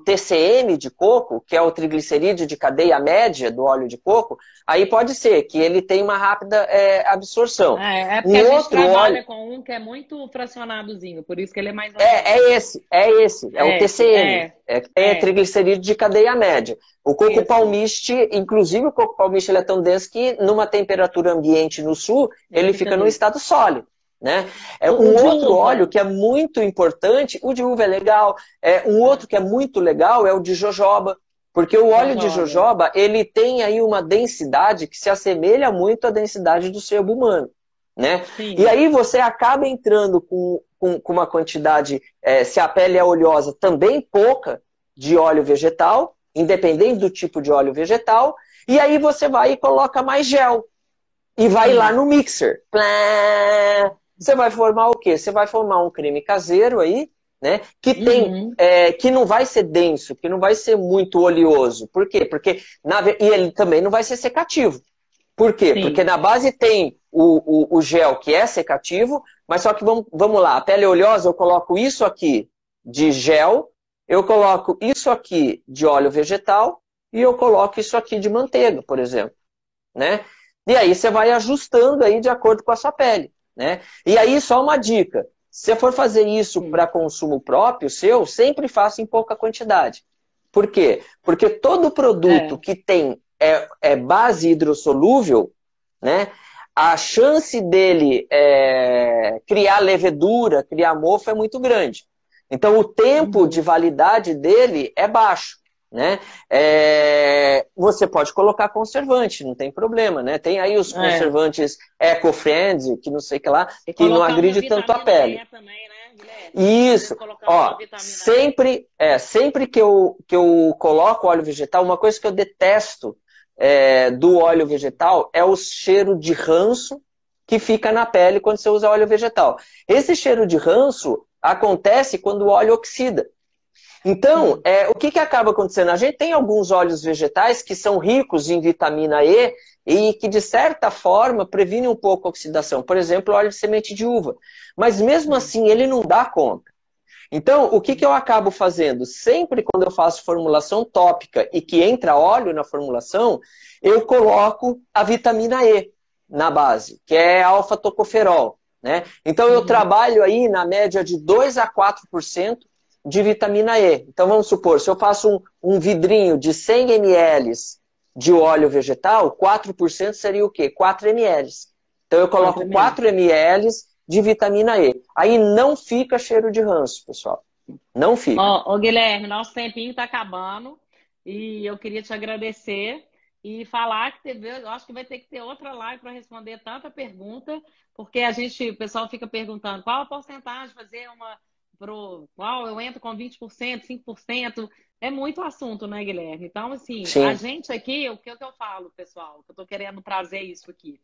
TCM de coco, que é o triglicerídeo de cadeia média do óleo de coco, aí pode ser que ele tenha uma rápida absorção. Porque a gente trabalha com um que é muito fracionadozinho, por isso que ele é mais... É o TCM, é triglicerídeo de cadeia média. O coco palmiste, inclusive o coco palmiste, ele é tão denso que numa temperatura ambiente no sul, ele fica num estado sólido. Né? Um outro óleo que é muito importante, o de uva é legal, um outro que é muito legal é o de jojoba, porque o óleo de jojoba, ele tem aí uma densidade que se assemelha muito à densidade do sebo humano, né? E aí você acaba entrando com uma quantidade, se a pele é oleosa, também pouca de óleo vegetal, independente do tipo de óleo vegetal, e aí você vai e coloca mais gel, e vai lá no mixer. Você vai formar o quê? Você vai formar um creme caseiro aí, né? Que tem, que não vai ser denso, que não vai ser muito oleoso. Por quê? Porque e ele também não vai ser secativo. Por quê? Porque na base tem o gel que é secativo, mas só que vamos lá, a pele oleosa eu coloco isso aqui de gel, eu coloco isso aqui de óleo vegetal e eu coloco isso aqui de manteiga, por exemplo, né? E aí você vai ajustando aí de acordo com a sua pele. Né? E aí, só uma dica. Se você for fazer isso Sim. para consumo próprio seu, sempre faça em pouca quantidade. Por quê? Porque todo produto que tem base hidrossolúvel, né, a chance dele criar levedura, criar mofo é muito grande. Então, o tempo de validade dele é baixo. Né? Você pode colocar conservante, não tem problema, né? Tem aí os conservantes eco-friendly, que não sei o que lá, E que não colocar uma agride tanto a pele. E também, né, Guilherme? Isso. Colocar Ó, uma vitamina sempre que eu coloco óleo vegetal, uma coisa que eu detesto do óleo vegetal é o cheiro de ranço que fica na pele quando você usa óleo vegetal. Esse cheiro de ranço acontece quando o óleo oxida. Então, o que acaba acontecendo? A gente tem alguns óleos vegetais que são ricos em vitamina E e que, de certa forma, previnem um pouco a oxidação. Por exemplo, o óleo de semente de uva. Mas, mesmo assim, ele não dá conta. Então, o que eu acabo fazendo? Sempre quando eu faço formulação tópica e que entra óleo na formulação, eu coloco a vitamina E na base, que é alfa-tocoferol. Né? Então, eu trabalho aí na média de 2 a 4% de vitamina E. Então, vamos supor, se eu faço um vidrinho de 100 ml de óleo vegetal, 4% seria o quê? 4 ml. Então, eu coloco 4 ml de vitamina E. Aí não fica cheiro de ranço, pessoal. Não fica. Ó, Guilherme, nosso tempinho está acabando e eu queria te agradecer e falar que eu acho que vai ter que ter outra live para responder tanta pergunta, porque o pessoal fica perguntando qual a porcentagem fazer qual eu entro com 20%, 5%. É muito assunto, né, Guilherme? Então, assim, a Sim. gente aqui, o que eu falo, pessoal, que eu estou querendo trazer isso aqui.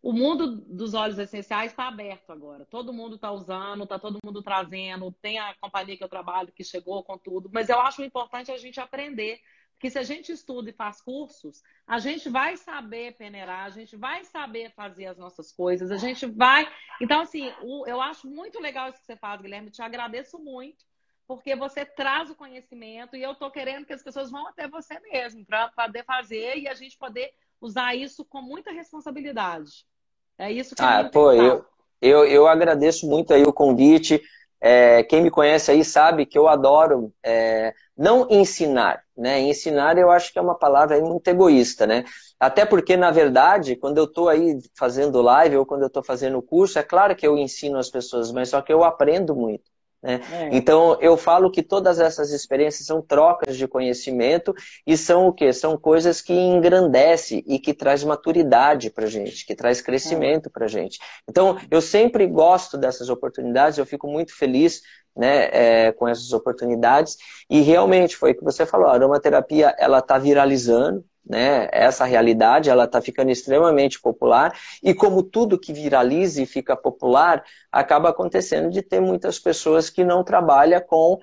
O mundo dos óleos essenciais está aberto agora. Todo mundo está usando, está todo mundo trazendo. Tem a companhia que eu trabalho que chegou com tudo. Mas eu acho importante a gente aprender. Porque se a gente estuda e faz cursos, a gente vai saber peneirar, a gente vai saber fazer as nossas coisas, a gente vai. Então, assim, eu acho muito legal isso que você faz, Guilherme. Te agradeço muito, porque você traz o conhecimento e eu estou querendo que as pessoas vão até você mesmo para poder fazer e a gente poder usar isso com muita responsabilidade. É isso que é a minha Pô, intenção. eu agradeço muito aí o convite. Quem me conhece aí sabe que eu adoro não ensinar, né? Ensinar eu acho que é uma palavra aí muito egoísta, né? Até porque, na verdade, quando eu estou aí fazendo live ou quando eu estou fazendo curso, é claro que eu ensino as pessoas, mas só que eu aprendo muito. Né? Então, eu falo que todas essas experiências são trocas de conhecimento e são o quê? São coisas que engrandecem e que traz maturidade para a gente, que traz crescimento para a gente. Então, eu sempre gosto dessas oportunidades, eu fico muito feliz, né, com essas oportunidades e realmente foi o que você falou, a aromaterapia ela está viralizando, né? Essa realidade ela está ficando extremamente popular e como tudo que viraliza e fica popular, acaba acontecendo de ter muitas pessoas que não trabalham com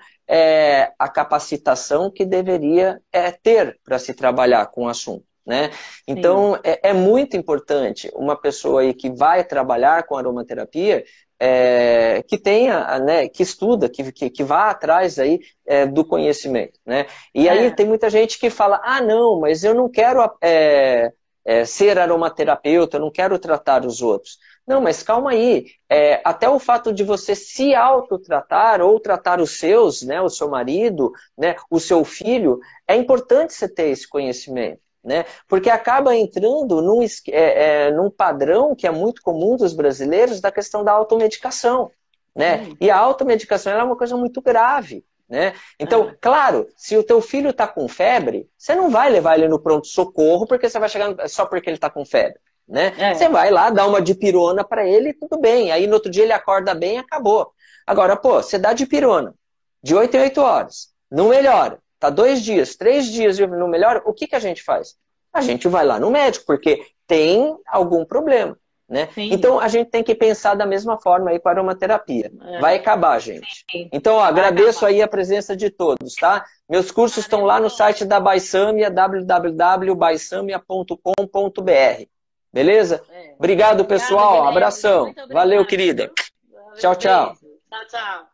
a capacitação que deveria ter para se trabalhar com o assunto. Né? Então, é muito importante uma pessoa aí que vai trabalhar com aromaterapia que tenha, né, que estuda, que vá atrás aí, do conhecimento. Né? E aí tem muita gente que fala, não, mas eu não quero ser aromaterapeuta, eu não quero tratar os outros. Não, mas calma aí, até o fato de você se autotratar ou tratar os seus, né, o seu marido, né, o seu filho, é importante você ter esse conhecimento. Né? Porque acaba entrando num padrão que é muito comum dos brasileiros da questão da automedicação. Né? E a automedicação é uma coisa muito grave. Né? Então, claro, se o teu filho está com febre, você não vai levar ele no pronto-socorro porque você vai chegar só porque ele está com febre. Né? Você vai lá, dá uma dipirona para ele e tudo bem. Aí no outro dia ele acorda bem e acabou. Agora, você dá dipirona de 8 em 8 horas, não melhora. Tá 2 dias, 3 dias e não melhora, o que a gente faz? A gente vai lá no médico, porque tem algum problema. Né? Então, a gente tem que pensar da mesma forma aí com a aromaterapia. Vai acabar, gente. Então, agradeço aí a presença de todos, tá? Meus cursos estão lá no site da Baisâmia, www.baisâmia.com.br. Beleza? Obrigado, pessoal. Abração. Valeu, querida. Tchau, tchau. Tchau, tchau.